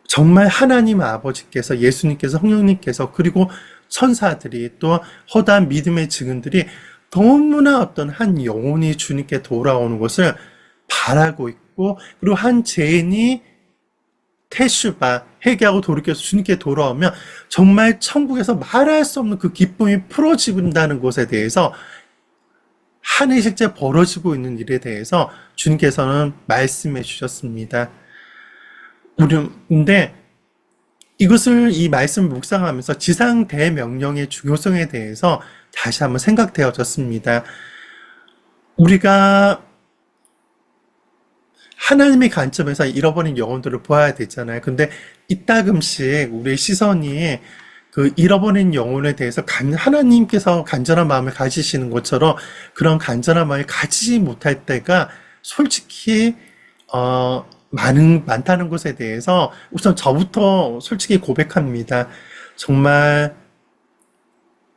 정말 하나님 아버지께서, 예수님께서, 성령님께서, 그리고 천사들이 또 허다한 믿음의 증인들이 너무나 어떤 한 영혼이 주님께 돌아오는 것을 바라고 있고, 그리고 한 죄인이 테슈바, 회개하고 돌이켜서 주님께 돌아오면 정말 천국에서 말할 수 없는 그 기쁨이 풀어진다는 것에 대해서, 하늘이 실제 벌어지고 있는 일에 대해서 주님께서는 말씀해 주셨습니다. 근데 이 말씀을 묵상하면서 지상 대명령의 중요성에 대해서 다시 한번 생각되어졌습니다. 우리가 하나님의 관점에서 잃어버린 영혼들을 보아야 되잖아요. 근데 이따금씩 우리의 시선이 그 잃어버린 영혼에 대해서 하나님께서 간절한 마음을 가지시는 것처럼 그런 간절한 마음을 가지지 못할 때가 솔직히 많다는 것에 대해서 우선 저부터 솔직히 고백합니다. 정말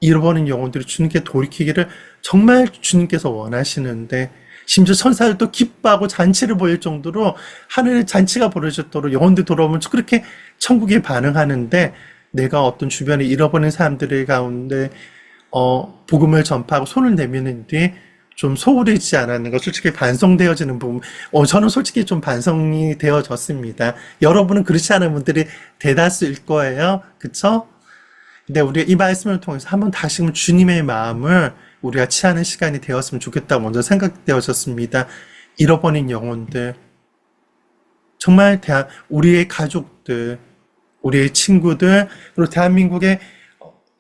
잃어버린 영혼들이 주님께 돌이키기를 정말 주님께서 원하시는데, 심지어 천사들도 기뻐하고 잔치를 보일 정도로 하늘에 잔치가 벌어졌도록 영혼들 돌아오면 그렇게 천국에 반응하는데, 내가 어떤 주변에 잃어버린 사람들 가운데 복음을 전파하고 손을 내미는 뒤에 좀 소홀해지지 않았는가, 솔직히 반성되어지는 부분, 저는 솔직히 좀 반성이 되어졌습니다. 여러분은 그렇지 않은 분들이 대다수일 거예요. 그쵸? 근데 우리가 이 말씀을 통해서 한번 다시금 주님의 마음을 우리가 취하는 시간이 되었으면 좋겠다고 먼저 생각되어졌습니다. 잃어버린 영혼들, 정말 우리의 가족들, 우리의 친구들, 그리고 대한민국의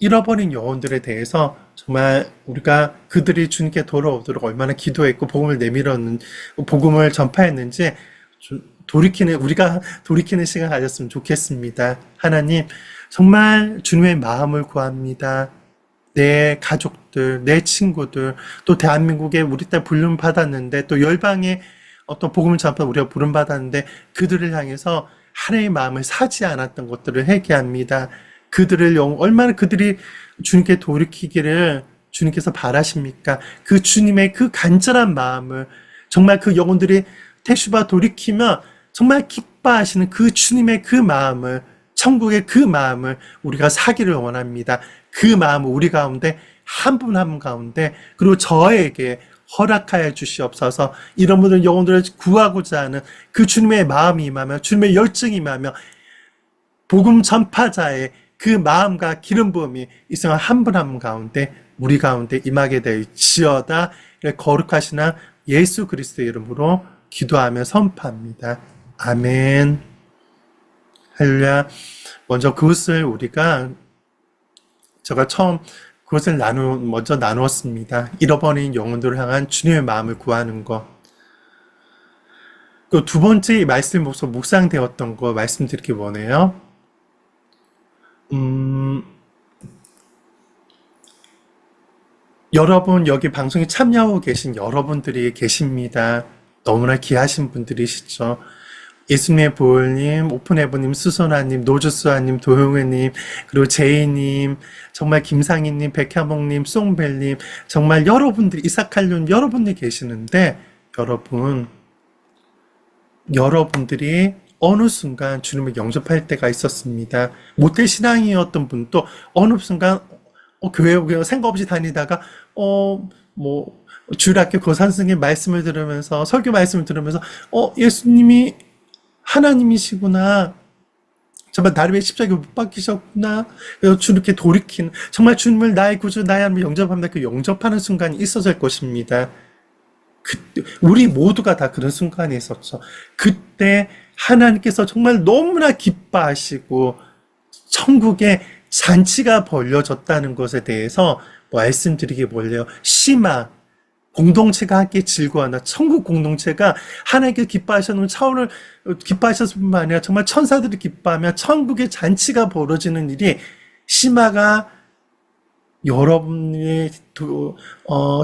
잃어버린 영혼들에 대해서 정말 우리가 그들이 주님께 돌아오도록 얼마나 기도했고 복음을 내밀었는 복음을 전파했는지 우리가 돌이키는 시간 가졌으면 좋겠습니다. 하나님, 정말 주님의 마음을 구합니다. 내 가족들, 내 친구들, 또 대한민국에 우리 딸 부름 받았는데, 또 열방에 어떤 복음을 전파 우리가 부름 받았는데, 그들을 향해서 하나님의 마음을 사지 않았던 것들을 회개합니다. 얼마나 그들이 주님께 돌이키기를 주님께서 바라십니까? 그 주님의 그 간절한 마음을, 정말 그 영혼들이 테슈바 돌이키면 정말 기뻐하시는 그 주님의 그 마음을, 천국의 그 마음을 우리가 사기를 원합니다. 그 마음을 우리 가운데 한 분 한 분 가운데, 그리고 저에게 허락하여 주시옵소서. 이런 모든 영혼들을 구하고자 하는 그 주님의 마음이 임하며, 주님의 열정이 임하며, 복음 전파자의 그 마음과 기름 부음이 이 순간 한 분 한 분 가운데, 우리 가운데 임하게 되지어다. 거룩하신 예수 그리스도의 이름으로 기도하며 선포합니다. 아멘. 할렐루야. 먼저 그것을 제가 처음 그것을 먼저 나누었습니다. 잃어버린 영혼들을 향한 주님의 마음을 구하는 것. 그 두 번째 말씀 보고서 묵상되었던 거 말씀드리기 원해요. 여러분, 여기 방송에 참여하고 계신 여러분들이 계십니다. 너무나 귀하신 분들이시죠. 예수님의 보혈님, 오픈해보님, 수선아님, 노주수아님, 도용회님, 그리고 제이님, 정말 김상희님, 백현봉님, 송벨님, 정말 여러분들이, 이삭할륜 여러분들이 계시는데, 여러분들이 어느 순간 주님을 영접할 때가 있었습니다. 모태 신앙이었던 분도 어느 순간 교회 그냥 생각 없이 다니다가 주일학교 고산스님 말씀을 들으면서, 설교 말씀을 들으면서 예수님이 하나님이시구나, 정말 나를 위해 십자가에 못 박히셨구나, 그래서 주님께 돌이키는, 정말 주님을 나의 구주, 나의 하나님을 영접합니다. 그 영접하는 순간이 있어질 것입니다. 우리 모두가 다 그런 순간이 있었죠. 그때 하나님께서 정말 너무나 기뻐하시고 천국에 잔치가 벌려졌다는 것에 대해서 말씀드리기 원해요. 시마, 공동체가 함께 즐거워한다. 천국 공동체가 하나님께서 기뻐하시는 차원을 기뻐하셨을 뿐만 아니라 정말 천사들이 기뻐하며 천국의 잔치가 벌어지는 일이, 시마가 여러분의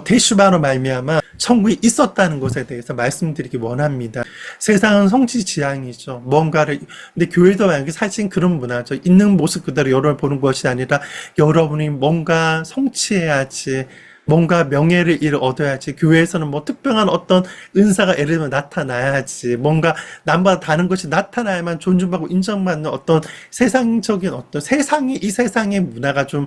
대슈바로 말미암아 천국이 있었다는 것에 대해서 말씀드리기 원합니다. 세상은 성취지향이죠. 근데 교회도 만약에 사실 그런 문화죠. 있는 모습 그대로 여러분을 보는 것이 아니라 여러분이 뭔가 성취해야지, 뭔가 명예를 얻어야지, 교회에서는 뭐 특별한 어떤 은사가 예를 들면 나타나야지, 뭔가 남보다 다른 것이 나타나야만 존중받고 인정받는 어떤 세상적인 이 세상의 문화가 좀,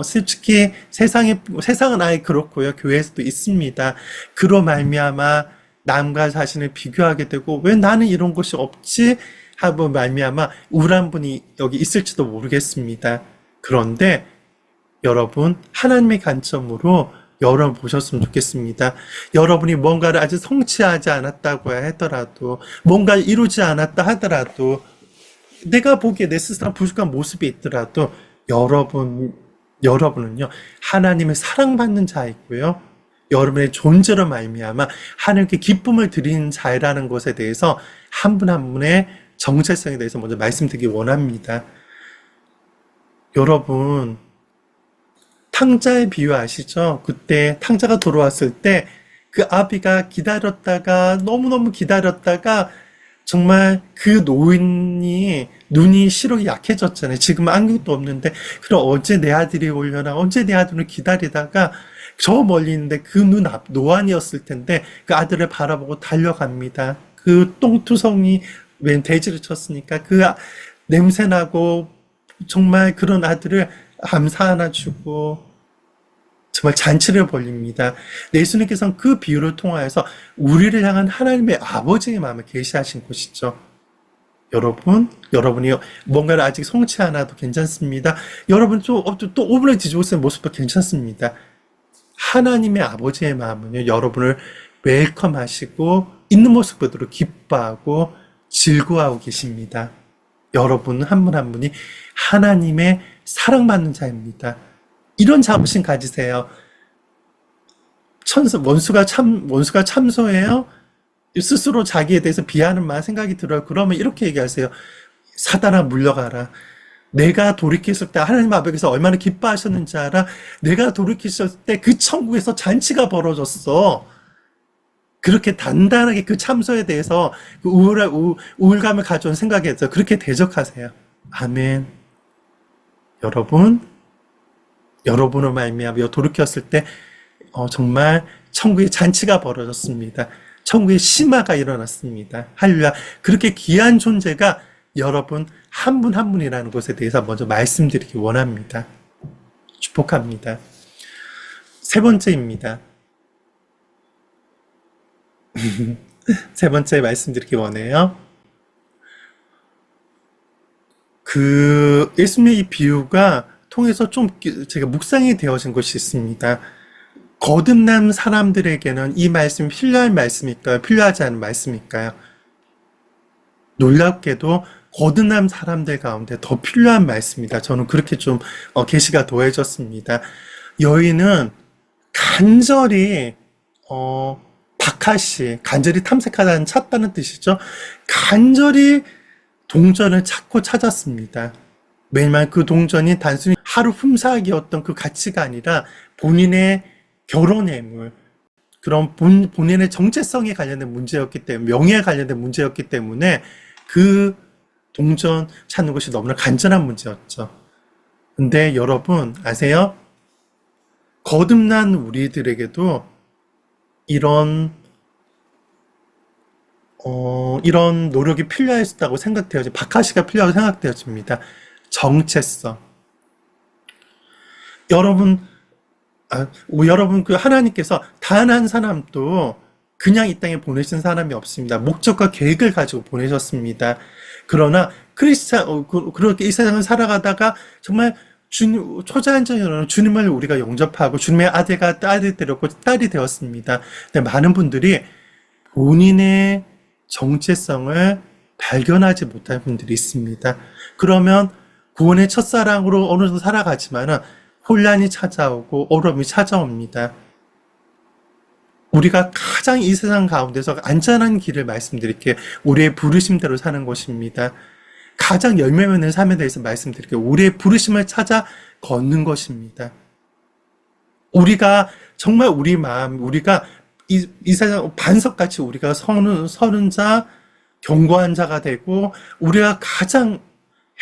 솔직히 세상은 아예 그렇고요. 교회에서도 있습니다. 그로 말미암아 남과 자신을 비교하게 되고, 왜 나는 이런 것이 없지? 하고 말미암아 우울한 분이 여기 있을지도 모르겠습니다. 그런데 여러분, 하나님의 관점으로 여러분 보셨으면 좋겠습니다. 여러분이 뭔가를 아직 성취하지 않았다고 하더라도, 뭔가를 이루지 않았다 하더라도, 내가 보기에 내 스스로 부족한 모습이 있더라도, 여러분은요, 하나님의 사랑받는 자이고요, 여러분의 존재로 말미암아 하나님께 기쁨을 드리는 자라는 것에 대해서 한 분 한 분의 정체성에 대해서 먼저 말씀드리기 원합니다. 여러분, 탕자의 비유 아시죠? 그때 탕자가 돌아왔을 때 그 아비가 기다렸다가, 너무너무 기다렸다가, 정말 그 노인이 눈이 시력이 약해졌잖아요. 지금 안경도 없는데, 그럼 언제 내 아들이 오려나, 언제 내 아들을 기다리다가 저 멀리 있는데 그 눈 앞 노안이었을 텐데 그 아들을 바라보고 달려갑니다. 그 똥투성이 웬 돼지를 쳤으니까 그 냄새나고 정말 그런 아들을 감사 하나 주고 정말 잔치를 벌립니다. 예수님께서는 그 비유를 통하여서 우리를 향한 하나님의 아버지의 마음을 계시하신 것이죠. 여러분이 뭔가를 아직 성취 않아도 괜찮습니다. 여러분 또 오븐을 뒤집어 쓰는 모습도 괜찮습니다. 하나님의 아버지의 마음은요, 여러분을 웰컴하시고 있는 모습 그대로 기뻐하고 즐거워하고 계십니다. 여러분 한 분 한 분이 하나님의 사랑받는 자입니다. 이런 자부심 가지세요. 원수가 참소해요. 스스로 자기에 대해서 비하는 말 생각이 들어요. 그러면 이렇게 얘기하세요. 사단아 물러가라. 내가 돌이켰을 때 하나님 앞에서 얼마나 기뻐하셨는지 알아? 내가 돌이켰을 때 그 천국에서 잔치가 벌어졌어. 그렇게 단단하게 그 참소에 대해서 그 우울감을 가져온 생각에서 그렇게 대적하세요. 아멘. 여러분을 말미암아 돌이켰을 때 정말 천국의 잔치가 벌어졌습니다. 천국의 심화가 일어났습니다. 할렐루야. 그렇게 귀한 존재가 여러분 한 분 한 분이라는 것에 대해서 먼저 말씀드리기 원합니다. 축복합니다. 세 번째입니다. 세 번째 말씀드리기 원해요. 예수님의 이 비유가 통해서 좀 제가 묵상이 되어진 것이 있습니다. 거듭난 사람들에게는 이 말씀이 필요한 말씀일까요? 필요하지 않은 말씀일까요? 놀랍게도 거듭난 사람들 가운데 더 필요한 말씀입니다. 저는 그렇게 좀 계시가 더해졌습니다. 여인은 간절히 박하시, 간절히 탐색하다는 찾다는 뜻이죠. 간절히 동전을 찾고 찾았습니다. 왜냐면 그 동전이 단순히 하루 흠사하기였던 그 가치가 아니라 본인의 결혼의 물, 그런 본인의 정체성에 관련된 문제였기 때문에, 명예에 관련된 문제였기 때문에 그 동전 찾는 것이 너무나 간절한 문제였죠. 근데 여러분 아세요? 거듭난 우리들에게도 이런 노력이 필요했다고 생각되어지, 박하시가 필요하다고 생각되어집니다. 정체성. 여러분 그 하나님께서 단 한 사람도 그냥 이 땅에 보내신 사람이 없습니다. 목적과 계획을 가지고 보내셨습니다. 그러나 그렇게 이 세상을 살아가다가 정말 초자연적으로 주님을 우리가 영접하고 주님의 아들과 딸이 되었고 딸이 되었습니다. 근데 많은 분들이 본인의 정체성을 발견하지 못한 분들이 있습니다. 그러면 구원의 첫사랑으로 어느 정도 살아가지만은 혼란이 찾아오고 어려움이 찾아옵니다. 우리가 가장 이 세상 가운데서 안전한 길을 말씀드릴게요. 우리의 부르심대로 사는 것입니다. 가장 열매 맺는 삶에 대해서 말씀드릴게요. 우리의 부르심을 찾아 걷는 것입니다. 우리가 정말 우리 마음, 우리가 이 세상 반석같이 우리가 서는 자, 견고한 자가 되고 우리가 가장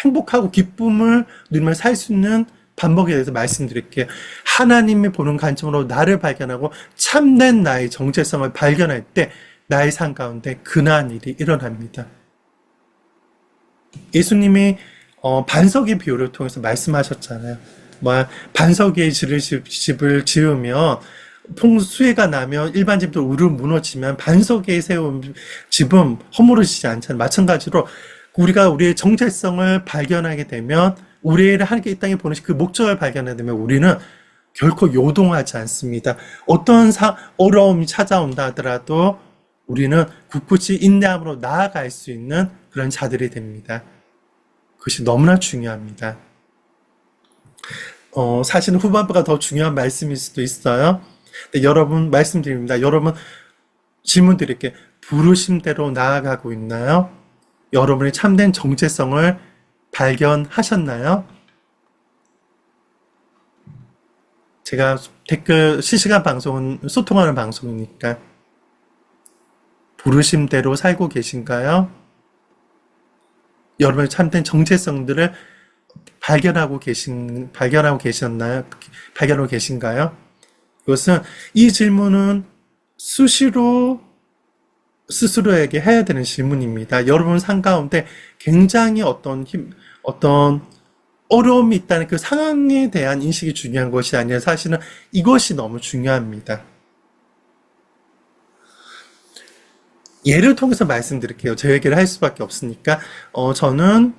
행복하고 기쁨을 누리며 살 수 있는 방법에 대해서 말씀드릴게요. 하나님이 보는 관점으로 나를 발견하고 참된 나의 정체성을 발견할 때 나의 삶 가운데 근한 일이 일어납니다. 예수님이 반석 비유를 통해서 말씀하셨잖아요. 반석 위에 집을 지으면 수해가 나면 일반 집도 우르르 무너지면 반석 위에 세운 집은 허물어지지 않잖아요. 마찬가지로 우리가 우리의 정체성을 발견하게 되면 우리를 하나님께 이 땅에 보내신 그 목적을 발견하게 되면 우리는 결코 요동하지 않습니다. 어떤 어려움이 찾아온다 하더라도 우리는 굳굳이 인내함으로 나아갈 수 있는 그런 자들이 됩니다. 그것이 너무나 중요합니다. 사실은 후반부가 더 중요한 말씀일 수도 있어요. 근데 여러분 말씀드립니다. 여러분 질문 드릴게요. 부르심대로 나아가고 있나요? 여러분의 참된 정체성을 발견하셨나요? 제가 댓글 실시간 방송은 소통하는 방송이니까 부르심대로 살고 계신가요? 여러분의 참된 정체성들을 발견하고 계셨나요? 발견하고 계신가요? 이것은 이 질문은 수시로 스스로에게 해야 되는 질문입니다. 여러분 삶 가운데 굉장히 어떤 어려움이 있다는 그 상황에 대한 인식이 중요한 것이 아니라 사실은 이것이 너무 중요합니다. 예를 통해서 말씀드릴게요. 제 얘기를 할 수밖에 없으니까. 저는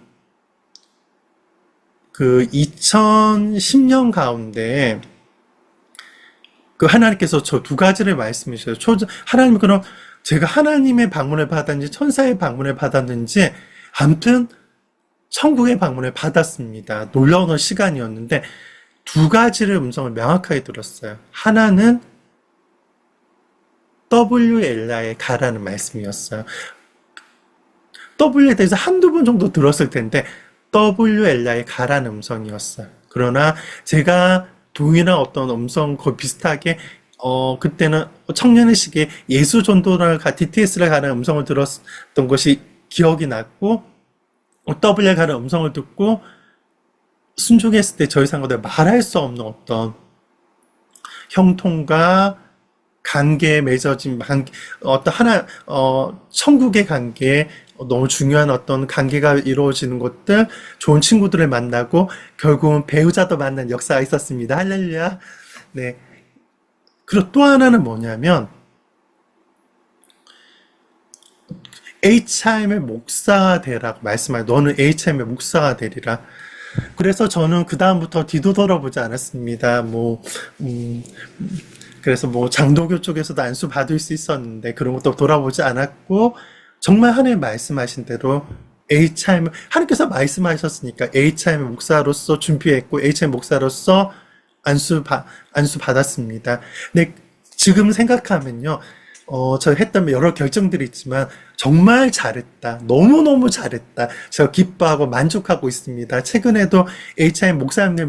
그 2010년 가운데 그 하나님께서 저 두 가지를 말씀해 주셔요. 하나님 그럼 제가 하나님의 방문을 받았는지 천사의 방문을 받았는지 아무튼 천국의 방문을 받았습니다. 놀라운 시간이었는데 두 가지를 음성을 명확하게 들었어요. 하나는 WLI에 가라는 말씀이었어요. W에 대해서 한두 번 정도 들었을 텐데 WLI에 가라는 음성이었어요. 그러나 제가 동일한 어떤 음성 거의 비슷하게 그때는 청년의 시기에 예수 전도를 DTS를 가는 음성을 들었던 것이 기억이 났고 W에 가는 음성을 듣고 순종했을 때 저희 상관들 말할 수 없는 어떤 형통과 관계에 맺어진 어떤 천국의 관계에 너무 중요한 어떤 관계가 이루어지는 것들, 좋은 친구들을 만나고 결국은 배우자도 만난 역사가 있었습니다. 할렐루야. 네. 그리고 또 하나는 뭐냐면 HIM의 목사가 되라고 말씀하여 너는 HIM의 목사가 되리라. 그래서 저는 그 다음부터 뒤도 돌아보지 않았습니다. 그래서 장도교 쪽에서도 안수 받을 수 있었는데 그런 것도 돌아보지 않았고 정말 하나님 말씀하신 대로 하나님께서 말씀하셨으니까 HIM 목사로서 준비했고 HIM 목사로서 안수 받았습니다. 근데 지금 생각하면요, 저 했던 여러 결정들이 있지만 정말 잘했다. 너무너무 잘했다. 제가 기뻐하고 만족하고 있습니다. 최근에도 HIM 목사님들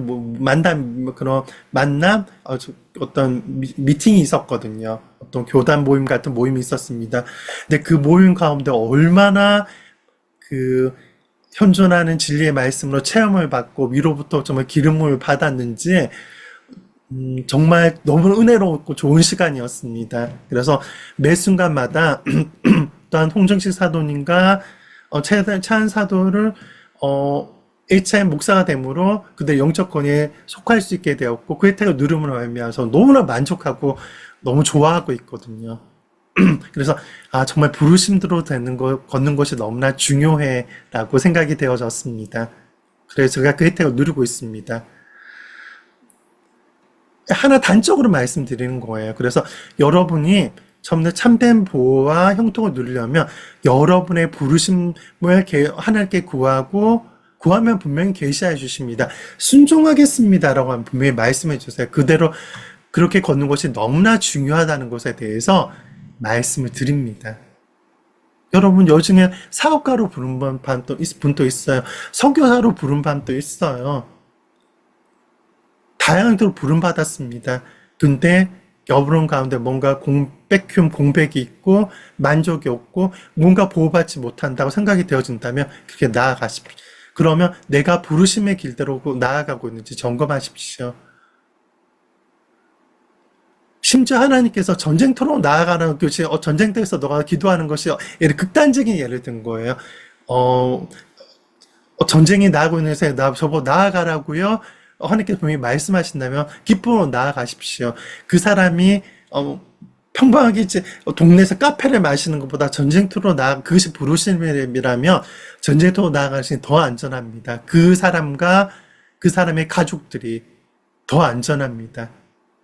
만남, 어떤 미팅이 있었거든요. 어떤 교단 모임 같은 모임이 있었습니다. 근데 그 모임 가운데 얼마나 현존하는 진리의 말씀으로 체험을 받고 위로부터 정말 기름을 받았는지 정말 너무 은혜롭고 좋은 시간이었습니다. 그래서 매 순간마다 또한 홍정식 사도님과 차한 사도를 HIM 목사가 됨으로 그들 영적 권위에 속할 수 있게 되었고 그 혜택을 누름으로 말미암아서 너무나 만족하고 너무 좋아하고 있거든요. 그래서 정말 부르심대로 걷는 것이 너무나 중요해라고 생각이 되어졌습니다. 그래서 제가 그 혜택을 누리고 있습니다. 하나 단적으로 말씀드리는 거예요. 그래서 여러분이 처음에 참된 보호와 형통을 누리려면 여러분의 부르심을 하나님께 구하면 분명히 계시해 주십니다. 순종하겠습니다라고 하면 분명히 말씀해 주세요. 그대로 그렇게 걷는 것이 너무나 중요하다는 것에 대해서 말씀을 드립니다. 여러분 요즘에 사업가로 부른 분도 있어요. 선교사로 부른 분도 있어요. 다양한 데로 부름받았습니다. 근데 여러분 가운데 뭔가 공백이 있고 만족이 없고 뭔가 보호받지 못한다고 생각이 되어진다면 그렇게 나아가십시오. 그러면 내가 부르심의 길대로 나아가고 있는지 점검하십시오. 심지어 하나님께서 전쟁터로 나아가는 것이 전쟁터에서 너가 기도하는 것이 극단적인 예를 든 거예요. 전쟁이 나고 있는 데서 저보고 나아가라고요. 하나님께서 분명히 말씀하신다면 기쁨으로 나아가십시오. 그 사람이 평범하게 동네에서 카페를 마시는 것보다 전쟁터로 그것이 부르심이라면 전쟁터로 나아가시니 더 안전합니다. 그 사람과 그 사람의 가족들이 더 안전합니다.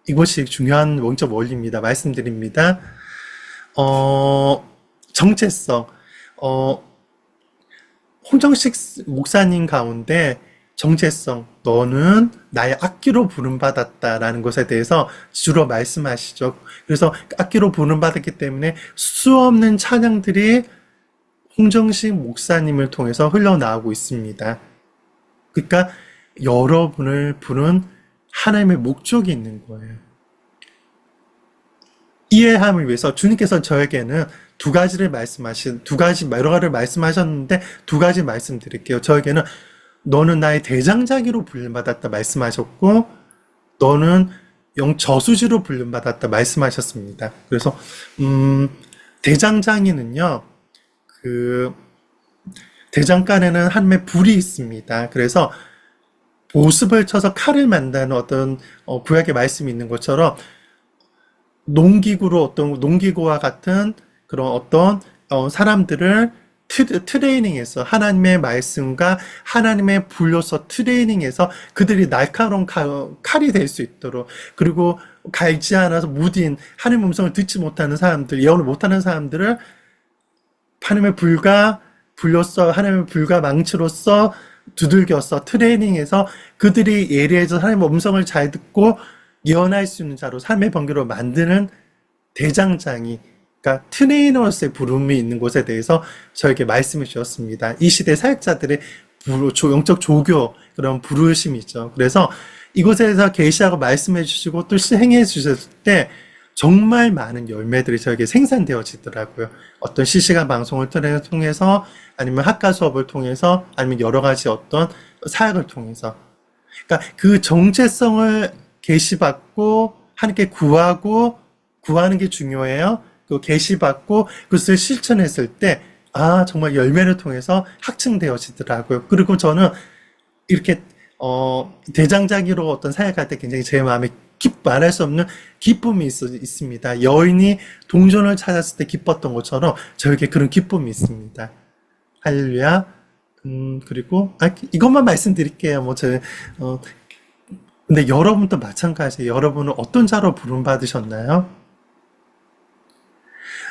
이것이 중요한 원적 원리입니다. 말씀드립니다. 정체성. 홍정식 목사님 가운데 정체성, 너는 나의 악기로 부름받았다라는 것에 대해서 주로 말씀하시죠. 그래서 악기로 부름받았기 때문에 수없는 찬양들이 홍정식 목사님을 통해서 흘러나오고 있습니다. 그러니까 여러분을 부른 하나님의 목적이 있는 거예요. 이해함을 위해서 주님께서 저에게는 여러 가지를 말씀하셨는데 두 가지 말씀드릴게요. 저에게는 너는 나의 대장자기로 불림받았다 말씀하셨고 너는 저수지로 불림받았다 말씀하셨습니다. 그래서 대장장이는요, 대장간에는 하나님의 불이 있습니다. 그래서 보습을 쳐서 칼을 만드는 어떤 구약의 말씀이 있는 것처럼 농기구와 같은 그런 어떤 사람들을 트레이닝해서 하나님의 말씀과 하나님의 불로서 트레이닝해서 그들이 날카로운 칼이 될 수 있도록, 그리고 갈지 않아서 무딘 하나님의 음성을 듣지 못하는 사람들, 예언을 못하는 사람들을 하나님의 불과 불로써 하나님의 불과 망치로서 두들겨서 트레이닝해서 그들이 예리해서 하나님의 음성을 잘 듣고 예언할 수 있는 자로 삶의 번개로 만드는 대장장이, 그러니까 트레이너로서의 부름이 있는 곳에 대해서 저에게 말씀해 주셨습니다. 이 시대 사역자들의 영적 조교, 그런 부르심이죠. 그래서 이곳에서 계시하고 말씀해 주시고 또 시행해 주셨을 때 정말 많은 열매들이 저에게 생산되어지더라고요. 어떤 실시간 방송을 통해서, 아니면 학과 수업을 통해서, 아니면 여러 가지 어떤 사역을 통해서. 그러니까 그 정체성을 계시받고 하나님께 구하는 게 중요해요. 그 계시받고 그것을 실천했을 때, 아, 정말 열매를 통해서 확증되어지더라고요. 그리고 저는 이렇게 대장장이로 어떤 사역할 때 굉장히 제 마음에 말할 수 없는 기쁨이 있습니다. 여인이 동전을 찾았을 때 기뻤던 것처럼 저에게 그런 기쁨이 있습니다. 할렐루야. 그리고 이것만 말씀드릴게요. 근데 여러분도 마찬가지예요. 여러분은 어떤 자로 부름 받으셨나요?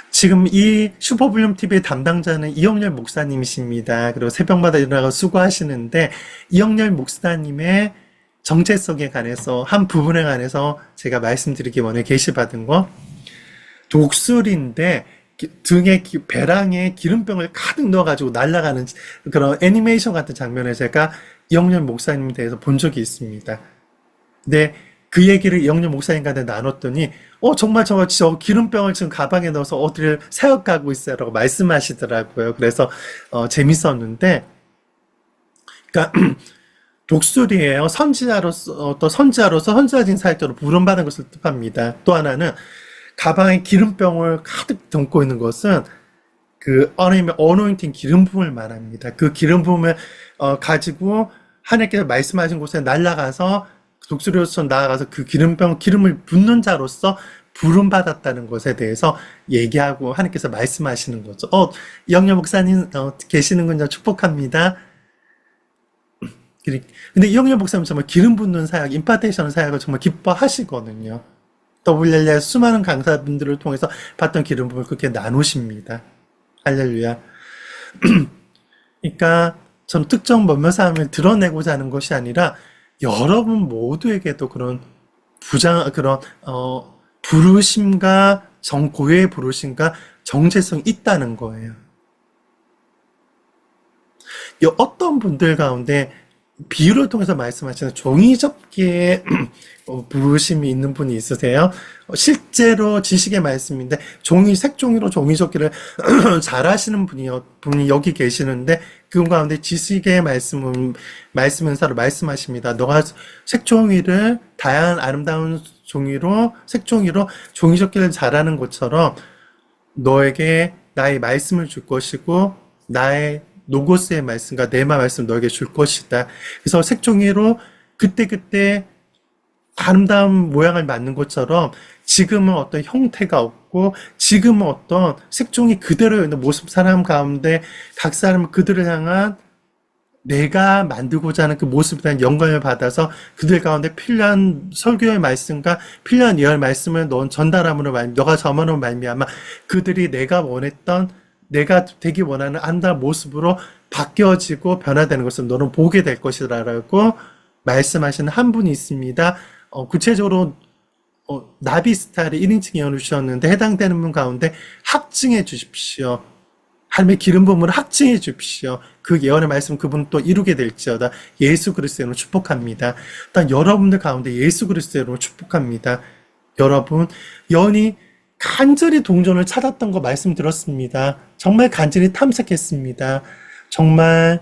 지금 이 슈퍼블룸 TV의 담당자는 이영렬 목사님이십니다. 그리고 새벽마다 일어나서 수고하시는데, 이영렬 목사님의 정체성에 관해서, 한 부분에 관해서 제가 말씀드리기 원해 계시받은 거, 독수리인데 등에 배랑에 기름병을 가득 넣어가지고 날아가는 그런 애니메이션 같은 장면을 제가 이영렬 목사님에 대해서 본 적이 있습니다. 근데 그 얘기를 이영렬 목사님과한테 나눴더니 정말 저 기름병을 지금 가방에 넣어서 어디를 사역 가고 있어요 라고 말씀하시더라고요. 그래서 재밌었는데, 그러니까 독수리예요. 선지자로서 선지자진 사역자로 부름받은 것을 뜻합니다. 또 하나는 가방에 기름병을 가득 담고 있는 것은 그 어노인팅 기름 부음을 말합니다. 그 기름 부음을 가지고 하나님께서 말씀하신 곳에 날아가서 독수리로서 나아가서 그 기름을 붓는 자로서 부름받았다는 것에 대해서 얘기하고 하나님께서 말씀하시는 거죠. 이영렬 목사님 계시는군요. 축복합니다. 근데 이영렬 목사님 정말 기름 붓는 사역, 임파테이션 사역을 정말 기뻐하시거든요. WLS 수많은 강사분들을 통해서 받던 기름 부음을 그렇게 나누십니다. 할렐루야. 그러니까 저는 특정 몇몇 사람을 드러내고자 하는 것이 아니라 여러분 모두에게도 그런 부르심과 고유의 부르심과 정체성이 있다는 거예요. 어떤 분들 가운데 비유를 통해서 말씀하시는 종이접기에 부르심이 있는 분이 있으세요? 실제로 지식의 말씀인데 색종이로 종이접기를 잘 하시는 분이 여기 계시는데, 그 가운데 지식의 말씀은사로 말씀하십니다. 너가 색종이를 다양한 아름다운 색종이로 종이접기를 잘하는 것처럼 너에게 나의 말씀을 줄 것이고 나의 노고스의 말씀과 네마 말씀 너에게 줄 것이다. 그래서 색종이로 그때그때 아름다운 모양을 만든 것처럼 지금은 어떤 형태가 없고 지금은 어떤 색종이 그대로 있는 모습, 사람 가운데 각 사람은 그들을 향한 내가 만들고자 하는 그 모습에 대한 영감을 받아서 그들 가운데 필요한 설교의 말씀과 필요한 예언의 말씀을 전달함으로 너가 점함으로 말미암아 그들이 내가 되기 원하는 아름다운 모습으로 바뀌어지고 변화되는 것을 너는 보게 될 것이라고 말씀하시는 한 분이 있습니다. 구체적으로 나비 스타일의 1인칭 예언을 주셨는데 해당되는 분 가운데 확증해 주십시오. 하나님의 기름 부음으로 확증해 주십시오. 그 예언의 말씀 그분은 또 이루게 될지어다. 예수 그리스도로 축복합니다. 일단 여러분들 가운데 예수 그리스도로 축복합니다. 여러분, 연이 간절히 동전을 찾았던 거 말씀드렸습니다. 정말 간절히 탐색했습니다. 정말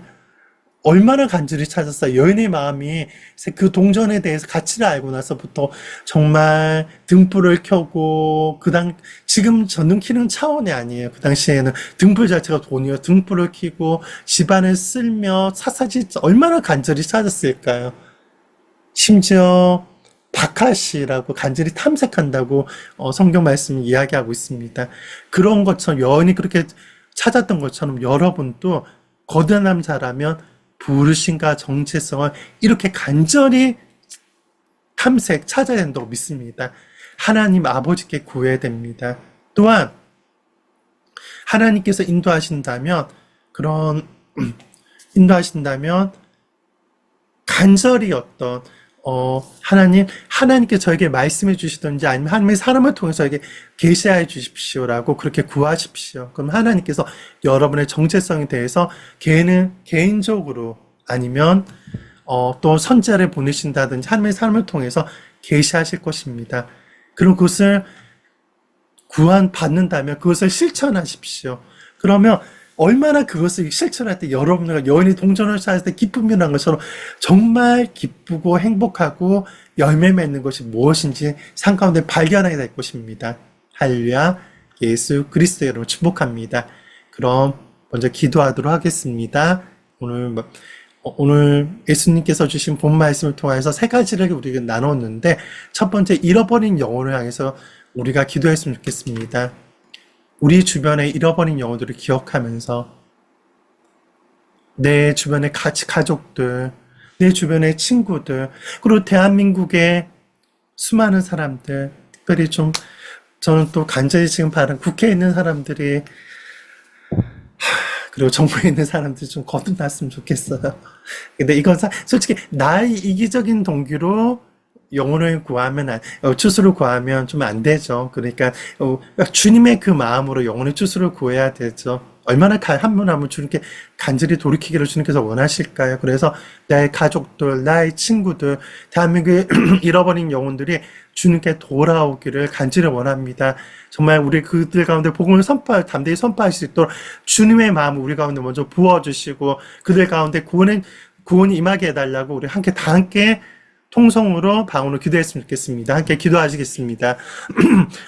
얼마나 간절히 찾았어요. 여인의 마음이 그 동전에 대해서 가치를 알고 나서부터 정말 등불을 켜고 지금 전등 켜는 차원이 아니에요. 그 당시에는 등불 자체가 돈이요. 등불을 켜고 집안을 쓸며 사사지 얼마나 간절히 찾았을까요? 심지어 바카시라고 간절히 탐색한다고 성경 말씀이 이야기하고 있습니다. 그런 것처럼 여인이 그렇게 찾았던 것처럼 여러분도 거듭난 자라면 부르심과 정체성을 이렇게 간절히 찾아야 된다고 믿습니다. 하나님 아버지께 구해야 됩니다. 또한 하나님께서 인도하신다면 그런 인도하신다면 간절히 하나님께 저에게 말씀해 주시든지 아니면 하나님의 사람을 통해서 저에게 계시하여 주십시오라고 그렇게 구하십시오. 그럼 하나님께서 여러분의 정체성에 대해서 개인적으로 아니면 또 선지자를 보내신다든지 하나님의 사람을 통해서 계시하실 것입니다. 그럼 그것을 받는다면 그것을 실천하십시오. 그러면 얼마나 그것을 실천할 때 여러분과 여인이 동전을 쌓을 때 기쁨이 난 것처럼 정말 기쁘고 행복하고 열매 맺는 것이 무엇인지 삶 가운데 발견하게 될 것입니다. 할렐루야. 예수 그리스도 여러분 축복합니다. 그럼 먼저 기도하도록 하겠습니다. 오늘 예수님께서 주신 본 말씀을 통해서 세 가지를 우리가 나눴는데 첫 번째 잃어버린 영혼을 향해서 우리가 기도했으면 좋겠습니다. 우리 주변에 잃어버린 영혼들을 기억하면서 내 주변의 가족들, 내 주변의 친구들, 그리고 대한민국의 수많은 사람들, 특별히 저는 또 간절히 지금 바른 국회에 있는 사람들이, 그리고 정부에 있는 사람들이 좀 거듭났으면 좋겠어요. 근데 이건 솔직히 나의 이기적인 동기로 영혼을 구하면, 추수를 구하면 좀 안 되죠. 그러니까, 주님의 그 마음으로 영혼의 추수를 구해야 되죠. 얼마나 한 분 한 분 주님께 간절히 돌이키기를 주님께서 원하실까요? 그래서 나의 가족들, 나의 친구들, 대한민국의 잃어버린 영혼들이 주님께 돌아오기를 간절히 원합니다. 정말 우리 그들 가운데 복음을 담대히 선포할 수 있도록 주님의 마음을 우리 가운데 먼저 부어주시고 그들 가운데 구원이 임하게 해달라고 우리 다 함께 통성으로 방언으로 기도했으면 좋겠습니다. 함께 기도하시겠습니다.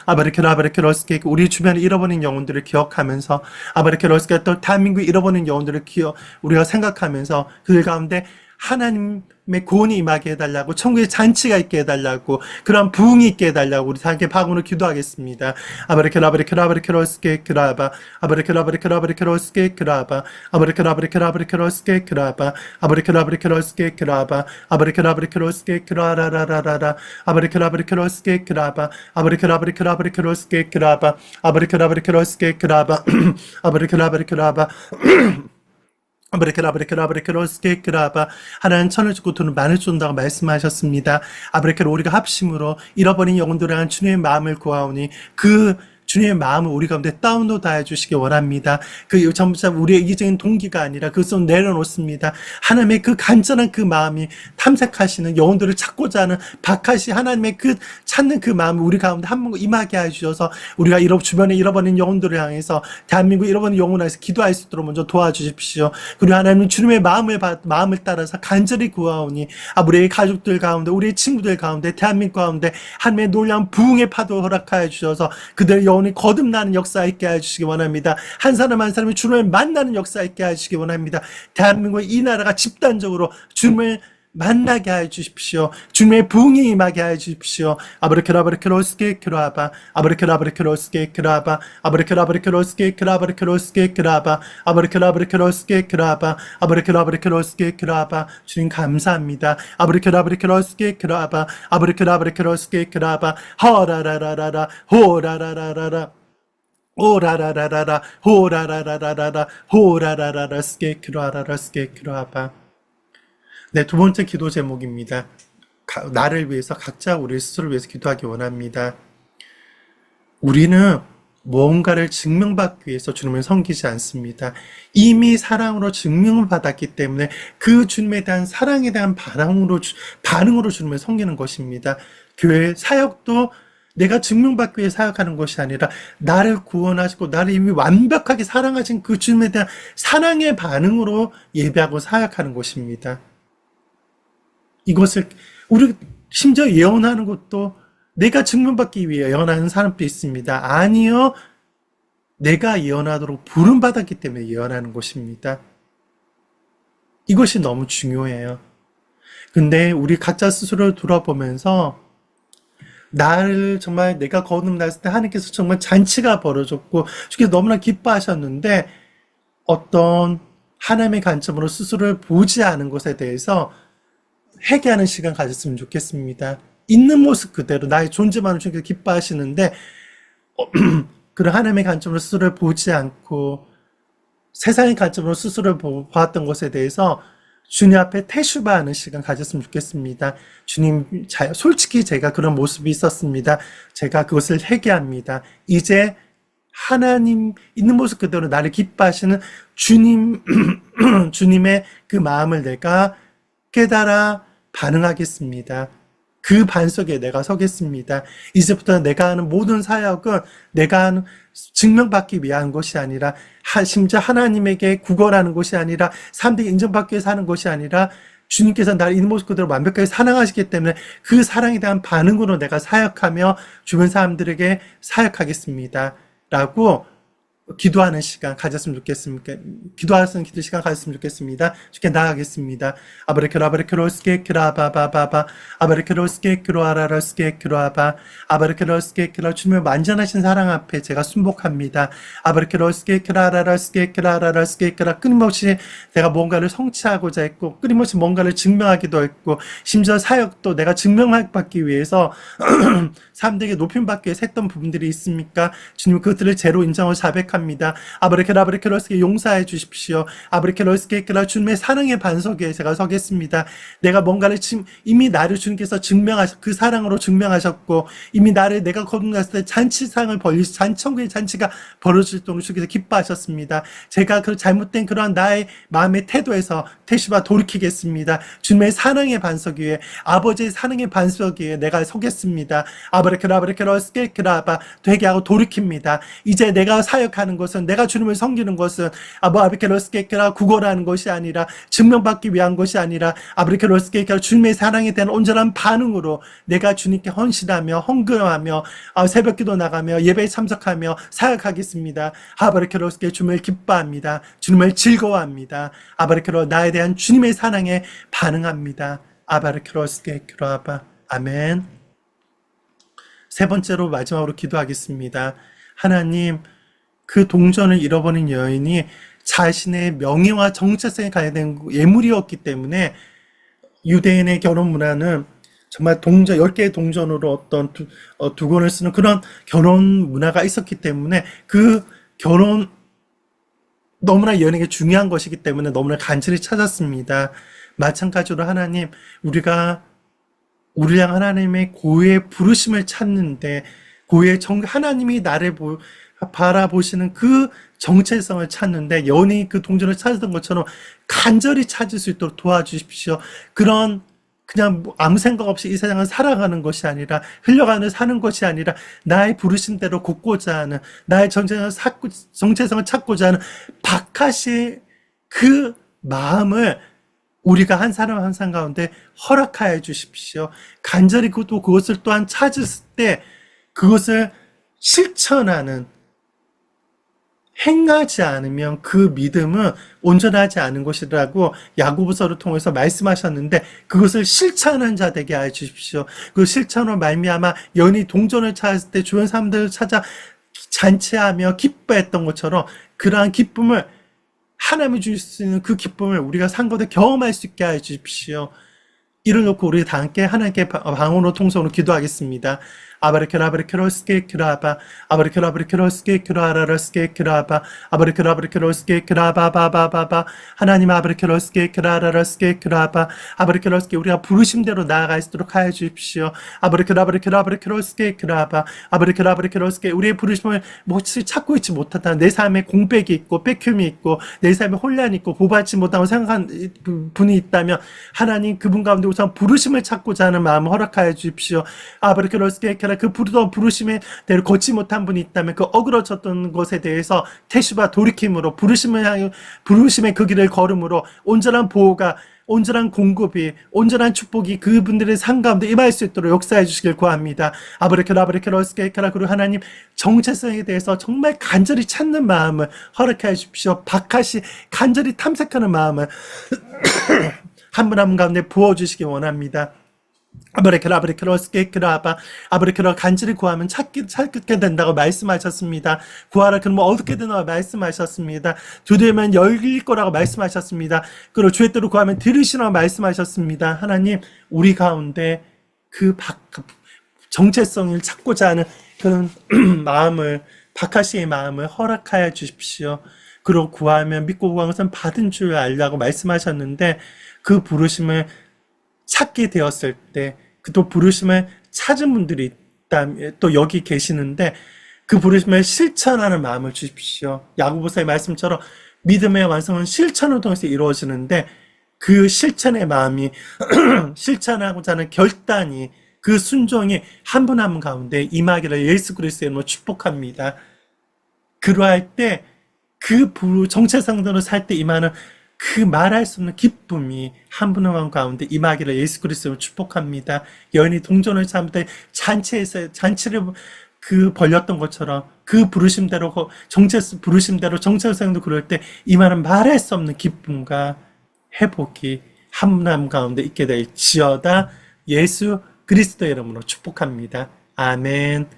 아바르케로스케 우리 주변에 잃어버린 영혼들을 기억하면서 아바르케로스케 또 대한민국 잃어버린 영혼들을 우리가 생각하면서 그들 가운데 하나님의 구원이 임하게 해달라고 천국의 잔치가 있게 해달라고 그런 부흥이 있게 해달라고 우리 다 함께 방언으로 기도하겠습니다. 아바르케로스케 그라바 아바르케로스케 그라바 아바르케로스케 그라바 아바르케로스케 그라바 아바르케로스케 그라라라라라 아바르케로스케 그라바 아바르케로스케 그라바 아바르케로스케 그라바 아바르케라바 아브레케라브레케라브레케로스케크라바 하나님 천을 주고 돈을 만을 준다고 말씀하셨습니다. 아브레케로 우리가 합심으로 잃어버린 영혼들을 향한 주님의 마음을 구하오니 그 주님의 마음을 우리 가운데 다운로드해 주시기 원합니다. 그 전부 다 우리의 이기적인 동기가 아니라 그것을 내려놓습니다. 하나님의 그 간절한 그 마음이 탐색하시는 영혼들을 찾고자 하는 박하시 하나님의 그 찾는 그 마음을 우리 가운데 한 번 임하게 해주셔서 우리가 주변에 잃어버린 영혼들을 향해서 대한민국 잃어버린 영혼을 향해서 기도할 수 있도록 먼저 도와주십시오. 그리고 하나님 주님의 마음을 따라서 간절히 구하오니 우리의 가족들 가운데 우리의 친구들 가운데 대한민국 가운데 하나님의 놀라운 부흥의 파도 허락하여 주셔서 그들의 영혼이 거듭나는 역사 있게 해주시기 원합니다. 한 사람 한 사람이 주님을 만나는 역사 있게 해주시기 원합니다. 대한민국 이 나라가 집단적으로 주님을 만나게 해 주십시오. 주님의 부흥이 임하게 해 주십시오. 아브르케라브레케로스케 크라바 아브르케라브레케로스케 크라바 아브르케라브레케로스케 크라바르케로스케 크라바 아브르케라브레케로스케 크라바 아브르케라브레케로스케 크라바 주님 감사합니다. 아브르케라브레케로스케 크라바 아브르케라브레케로스케 크라바 허라라라라라 호라라라라라 오라라라라라 호라라라라라 호라라라라 스케 크라라라 스케 크라바 네, 두 번째 기도 제목입니다. 나를 위해서 각자 우리 스스로를 위해서 기도하기 원합니다. 우리는 무언가를 증명받기 위해서 주님을 섬기지 않습니다. 이미 사랑으로 증명을 받았기 때문에 그 주님에 대한 사랑에 대한 반응으로 주님을 섬기는 것입니다. 교회 사역도 내가 증명받기 위해 사역하는 것이 아니라 나를 구원하시고 나를 이미 완벽하게 사랑하신 그 주님에 대한 사랑의 반응으로 예배하고 사역하는 것입니다. 이것을 우리 심지어 예언하는 것도 내가 증명받기 위해 예언하는 사람도 있습니다. 아니요. 내가 예언하도록 부름받았기 때문에 예언하는 것입니다. 이것이 너무 중요해요. 근데 우리 각자 스스로를 돌아보면서 나를 정말 내가 거듭났을 때 하나님께서 정말 잔치가 벌어졌고 주께서 너무나 기뻐하셨는데 어떤 하나님의 관점으로 스스로를 보지 않은 것에 대해서 회개하는 시간 가졌으면 좋겠습니다. 있는 모습 그대로 나의 존재만을 주님께서 기뻐하시는데 그런 하나님의 관점으로 스스로를 보지 않고 세상의 관점으로 스스로 보았던 것에 대해서 주님 앞에 테슈바하는 시간 가졌으면 좋겠습니다. 주님, 솔직히 제가 그런 모습이 있었습니다. 제가 그것을 회개합니다. 이제 하나님 있는 모습 그대로 나를 기뻐하시는 주님, 주님의 그 마음을 내가 깨달아 반응하겠습니다. 그 반석에 내가 서겠습니다. 이제부터 내가 하는 모든 사역은 내가 하는 증명받기 위한 것이 아니라 심지어 하나님에게 구걸하는 것이 아니라 사람들이 인정받기 위해서 하는 것이 아니라 주님께서 나를 있는 모습 그대로 완벽하게 사랑하시기 때문에 그 사랑에 대한 반응으로 내가 사역하며 주변 사람들에게 사역하겠습니다. 라고 기도하는 시간 가졌으면 좋겠습니까? 기도하는 기도 시간 가졌으면 좋겠습니다. 주께 나가겠습니다. 아브레케로 아브레케로 스케케라 바바바바 아브레케로 스케케로 아라라 스케케로 아바 아브레케로 스케케라 주님의 완전하신 사랑 앞에 제가 순복합니다. 아브레케로 스케케라 아라라 스케케라 아라라 스케케라 끊임없이 내가 뭔가를 성취하고자 했고 끊임없이 뭔가를 증명하기도 했고 심지어 사역도 내가 증명받기 위해서 사람들에게 높임받기 위해서 했던 부분들이 있습니까? 주님 그것들을 제로 인정하고 자백합니다. 아브레케라 아브레케로스께 용서해 주십시오. 아브레케로스케라 주님의 사랑의 반석에 제가 서겠습니다. 내가 뭔가를 이미 나를 주님께서 그 사랑으로 증명하셨고 이미 나를 내가 거듭났을 때 잔치상을 천국의 잔치가 벌어질 정도로 주께서 기뻐하셨습니다. 제가 그 잘못된 그러한 나의 마음의 태도에서 테시바 돌이키겠습니다. 주님의 사랑의 반석 위에 아버지의 사랑의 반석 위에 내가 서겠습니다. 아브레케라 아브레케라 스케케라바 회개하고 돌이킵니다. 이제 내가 사역하는 것은 내가 주님을 섬기는 것은 아브레케라 스케케라 구걸하는 것이 아니라 증명받기 위한 것이 아니라 아브레케라 스케케라 주님의 사랑에 대한 온전한 반응으로 내가 주님께 헌신하며 헌금하며 새벽기도 나가며 예배에 참석하며 사역하겠습니다. 아브레케라 스케 주님을 기뻐합니다. 주님을 즐거워합니다. 아브레케라 나에 대한 주님의 사랑에 반응합니다. 아브레케라 스케케라바 아멘. 세 번째로 마지막으로 기도하겠습니다. 하나님, 그 동전을 잃어버린 여인이 자신의 명예와 정체성에 관련된 예물이었기 때문에 유대인의 결혼 문화는 정말 10개의 동전으로 어떤 두 권을 쓰는 그런 결혼 문화가 있었기 때문에 그 결혼 너무나 여인에게 중요한 것이기 때문에 너무나 간절히 찾았습니다. 마찬가지로 하나님, 우리 향 하나님의 고유의 부르심을 찾는데 하나님이 나를 바라보시는 그 정체성을 찾는데 연이 그 동전을 찾았던 것처럼 간절히 찾을 수 있도록 도와주십시오. 그냥 아무 생각 없이 이 세상을 살아가는 것이 아니라 흘려가는 사는 것이 아니라 나의 부르신 대로 걷고자 하는 나의 정체성을 찾고자 하는 박하시의 그 마음을 우리가 한 사람 한 사람 가운데 허락하여 주십시오. 간절히 그것을 또한 찾았을 때 그것을 실천하는 행하지 않으면 그 믿음은 온전하지 않은 것이라고 야고보서를 통해서 말씀하셨는데 그것을 실천하는 자 되게 하여 주십시오. 그 실천으로 말미암아 연이 동전을 찾았을 때 주변 사람들을 찾아 잔치하며 기뻐했던 것처럼 그러한 기쁨을 하나님이 주실 수 있는 그 기쁨을 우리가 상고대 경험할 수 있게 하여 주십시오. 이를 놓고 우리 다 함께 하나님께 방언으로 통성으로 기도하겠습니다. 아바르케라 아바르케로 스케케라바 아바르케라 아바르케로 스케케라 아라라 스케케라바 아바르케라 아바르케로 스케케라바바바바바 하나님 아바르케로 스케케라 아라라 스케케라바 아바르케로 스케 우리가 부르심대로 나아갈 수 있도록 하여 주십시오. 아바르케라 아바르케라 아바르케로 스케케라바 아바르케라 아바르케로 스케 우리의 부르심을 몹시 찾고 있지 못하다 내 삶에 공백이 있고 뺏김이 있고 내 삶에 혼란이 있고 보받지 못하고 생각한 분이 있다면 하나님 그분 가운데 우선 부르심을 찾고자 하는 마음을 허락하여 주십시오. 아바르케로 스케케라 그 부르심에 대로 걷지 못한 분이 있다면 그 어그러졌던 것에 대해서 태시바 돌이킴으로 부르심의 그 길을 걸음으로 온전한 보호가 온전한 공급이 온전한 축복이 그분들의 삶 가운데 임할 수 있도록 역사해 주시길 구합니다. 아브레케라 아브레케라 스케케라 그리고 하나님 정체성에 대해서 정말 간절히 찾는 마음을 허락해 주십시오. 박하시 간절히 탐색하는 마음을 한 분 한 분 가운데 부어주시기 원합니다. 아브레케라 아브레케라 스케케라바 아브레케라 간절히 구하면 찾게 된다고 말씀하셨습니다. 구하라 그러면 얻게 된다고 말씀하셨습니다. 두드리면 열릴 거라고 말씀하셨습니다. 그리고 주의 뜻대로 구하면 들으시라고 말씀하셨습니다. 하나님 우리 가운데 그 정체성을 찾고자 하는 그런 마음을 박하시의 마음을 허락하여 주십시오. 그리고 구하면 믿고 구한 것은 받은 줄 알라고 말씀하셨는데 그 부르심을 찾게 되었을 때, 또 부르심을 찾은 분들이 또 여기 계시는데 그 부르심을 실천하는 마음을 주십시오. 야고보서의 말씀처럼 믿음의 완성은 실천을 통해서 이루어지는데 그 실천의 마음이 실천하고자 하는 결단이 그 순종이 한 분 한 분 가운데 임하기를 예수 그리스도의 이름으로 축복합니다. 그러할 때 그 정체성대로 살 때 임하는 그 말할 수 없는 기쁨이 한 분 한 분 가운데 임하기를 예수 그리스도로 축복합니다. 여인이 동전을 잡을 때 잔치를 벌렸던 것처럼 그 부르심대로 부르심대로 정체성도 그럴 때 임하는 말할 수 없는 기쁨과 회복이 한 분 한 분 가운데 있게 될지어다. 예수 그리스도의 이름으로 축복합니다. 아멘.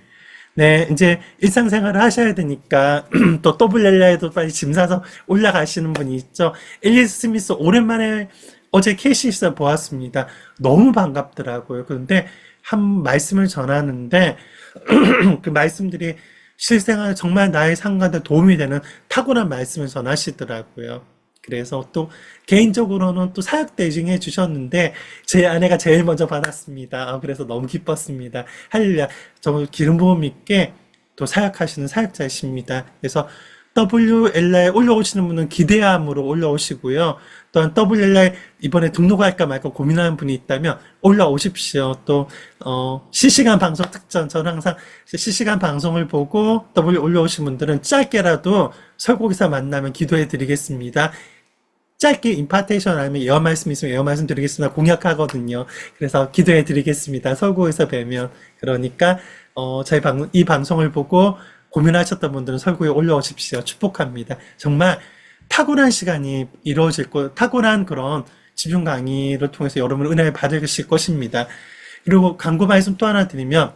네, 이제 일상생활을 하셔야 되니까 또 WLA에도 빨리 짐 싸서 올라가시는 분이 있죠. 앨리스 스미스 오랜만에 어제 캐시에서 보았습니다. 너무 반갑더라고요. 그런데 한 말씀을 전하는데 그 말씀들이 실생활 정말 나의 삶과 도움이 되는 탁월한 말씀을 전하시더라고요. 그래서 또 개인적으로는 또 사역 대중해 주셨는데 제 아내가 제일 먼저 받았습니다. 그래서 너무 기뻤습니다. 할렐루야. 정말 기름 부음 있게 또 사역하시는 사역자이십니다. 그래서 WLA에 올라오시는 분은 기대함으로 올라오시고요. 또한 WLA에 이번에 등록할까 말까 고민하는 분이 있다면 올라오십시오. 또 실시간 방송 특전, 저는 항상 실시간 방송을 보고 W 올라오신 분들은 짧게라도 설교기사 만나면 기도해 드리겠습니다. 짧게 임파테이션 아니면 예언 말씀 있으면 예언 말씀 드리겠습니다. 공약하거든요. 그래서 기도해 드리겠습니다. 설교에서 뵈면. 그러니까 이 방송을 보고 고민하셨던 분들은 설교에 올라오십시오. 축복합니다. 정말 탁월한 시간이 이루어질 탁월한 그런 집중 강의를 통해서 여러분 은혜를 받으실 것입니다. 그리고 광고 말씀 또 하나 드리면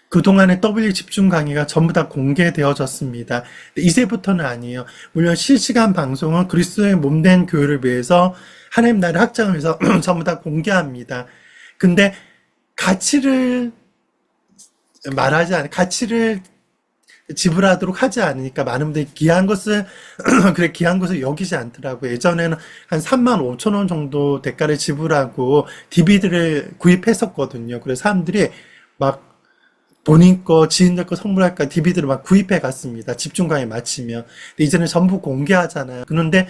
그동안의 W 집중 강의가 전부 다 공개되어졌습니다. 이제부터는 아니에요. 물론 실시간 방송은 그리스도의 몸된 교회를 위해서 하나님 나라의 확장을 위해서 전부 다 공개합니다. 근데 가치를 지불하도록 하지 않으니까 많은 분들이 귀한 것을 여기지 않더라고요. 예전에는 한 35,000원 정도 대가를 지불하고 DVD를 구입했었거든요. 그래서 사람들이 막 본인 거, 지인들 거 선물할까 DVD를 막 구입해 갔습니다. 집중 강의 마치면. 근데 이제는 전부 공개하잖아요. 그런데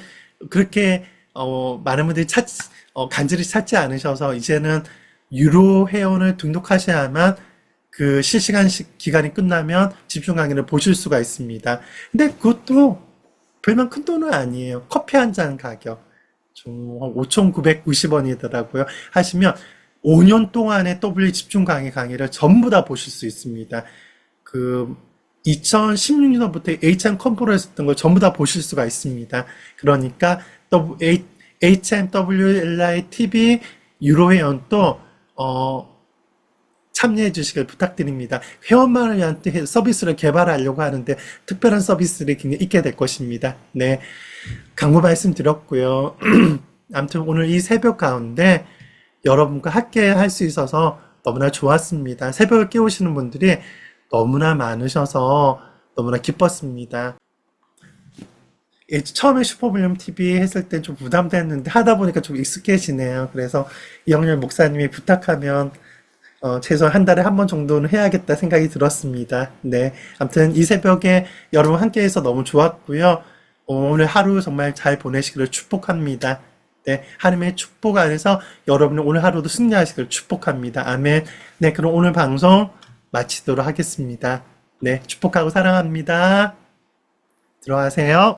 그렇게 많은 분들이 간절히 찾지 않으셔서 이제는 유료 회원을 등록하셔야만 그 실시간 기간이 끝나면 집중 강의를 보실 수가 있습니다. 근데 그것도 별만 큰 돈은 아니에요. 커피 한 잔 가격. 좀 5,990원이더라고요. 하시면 5년 동안의 W 집중 강의를 전부 다 보실 수 있습니다. 2016년부터 HM 컴프로에서 했던 걸 전부 다 보실 수가 있습니다. 그러니까 HMWLI TV 유로 회원도 참여해 주시길 부탁드립니다. 회원만을 위한 서비스를 개발하려고 하는데 특별한 서비스를 굉장히 있게 될 것입니다. 네, 강구 말씀드렸고요. 아무튼 오늘 이 새벽 가운데 여러분과 함께 할 수 있어서 너무나 좋았습니다. 새벽을 깨우시는 분들이 너무나 많으셔서 너무나 기뻤습니다. 처음에 슈퍼볼륨 TV 했을 때 좀 부담됐는데 하다 보니까 좀 익숙해지네요. 그래서 이영렬 목사님이 부탁하면 최소한 한 달에 한 번 정도는 해야겠다 생각이 들었습니다. 네, 아무튼 이 새벽에 여러분 함께해서 너무 좋았고요. 오늘 하루 정말 잘 보내시기를 축복합니다. 네, 하나님의 축복 안에서 여러분은 오늘 하루도 승리하시기를 축복합니다. 아멘. 네, 그럼 오늘 방송 마치도록 하겠습니다. 네, 축복하고 사랑합니다. 들어가세요.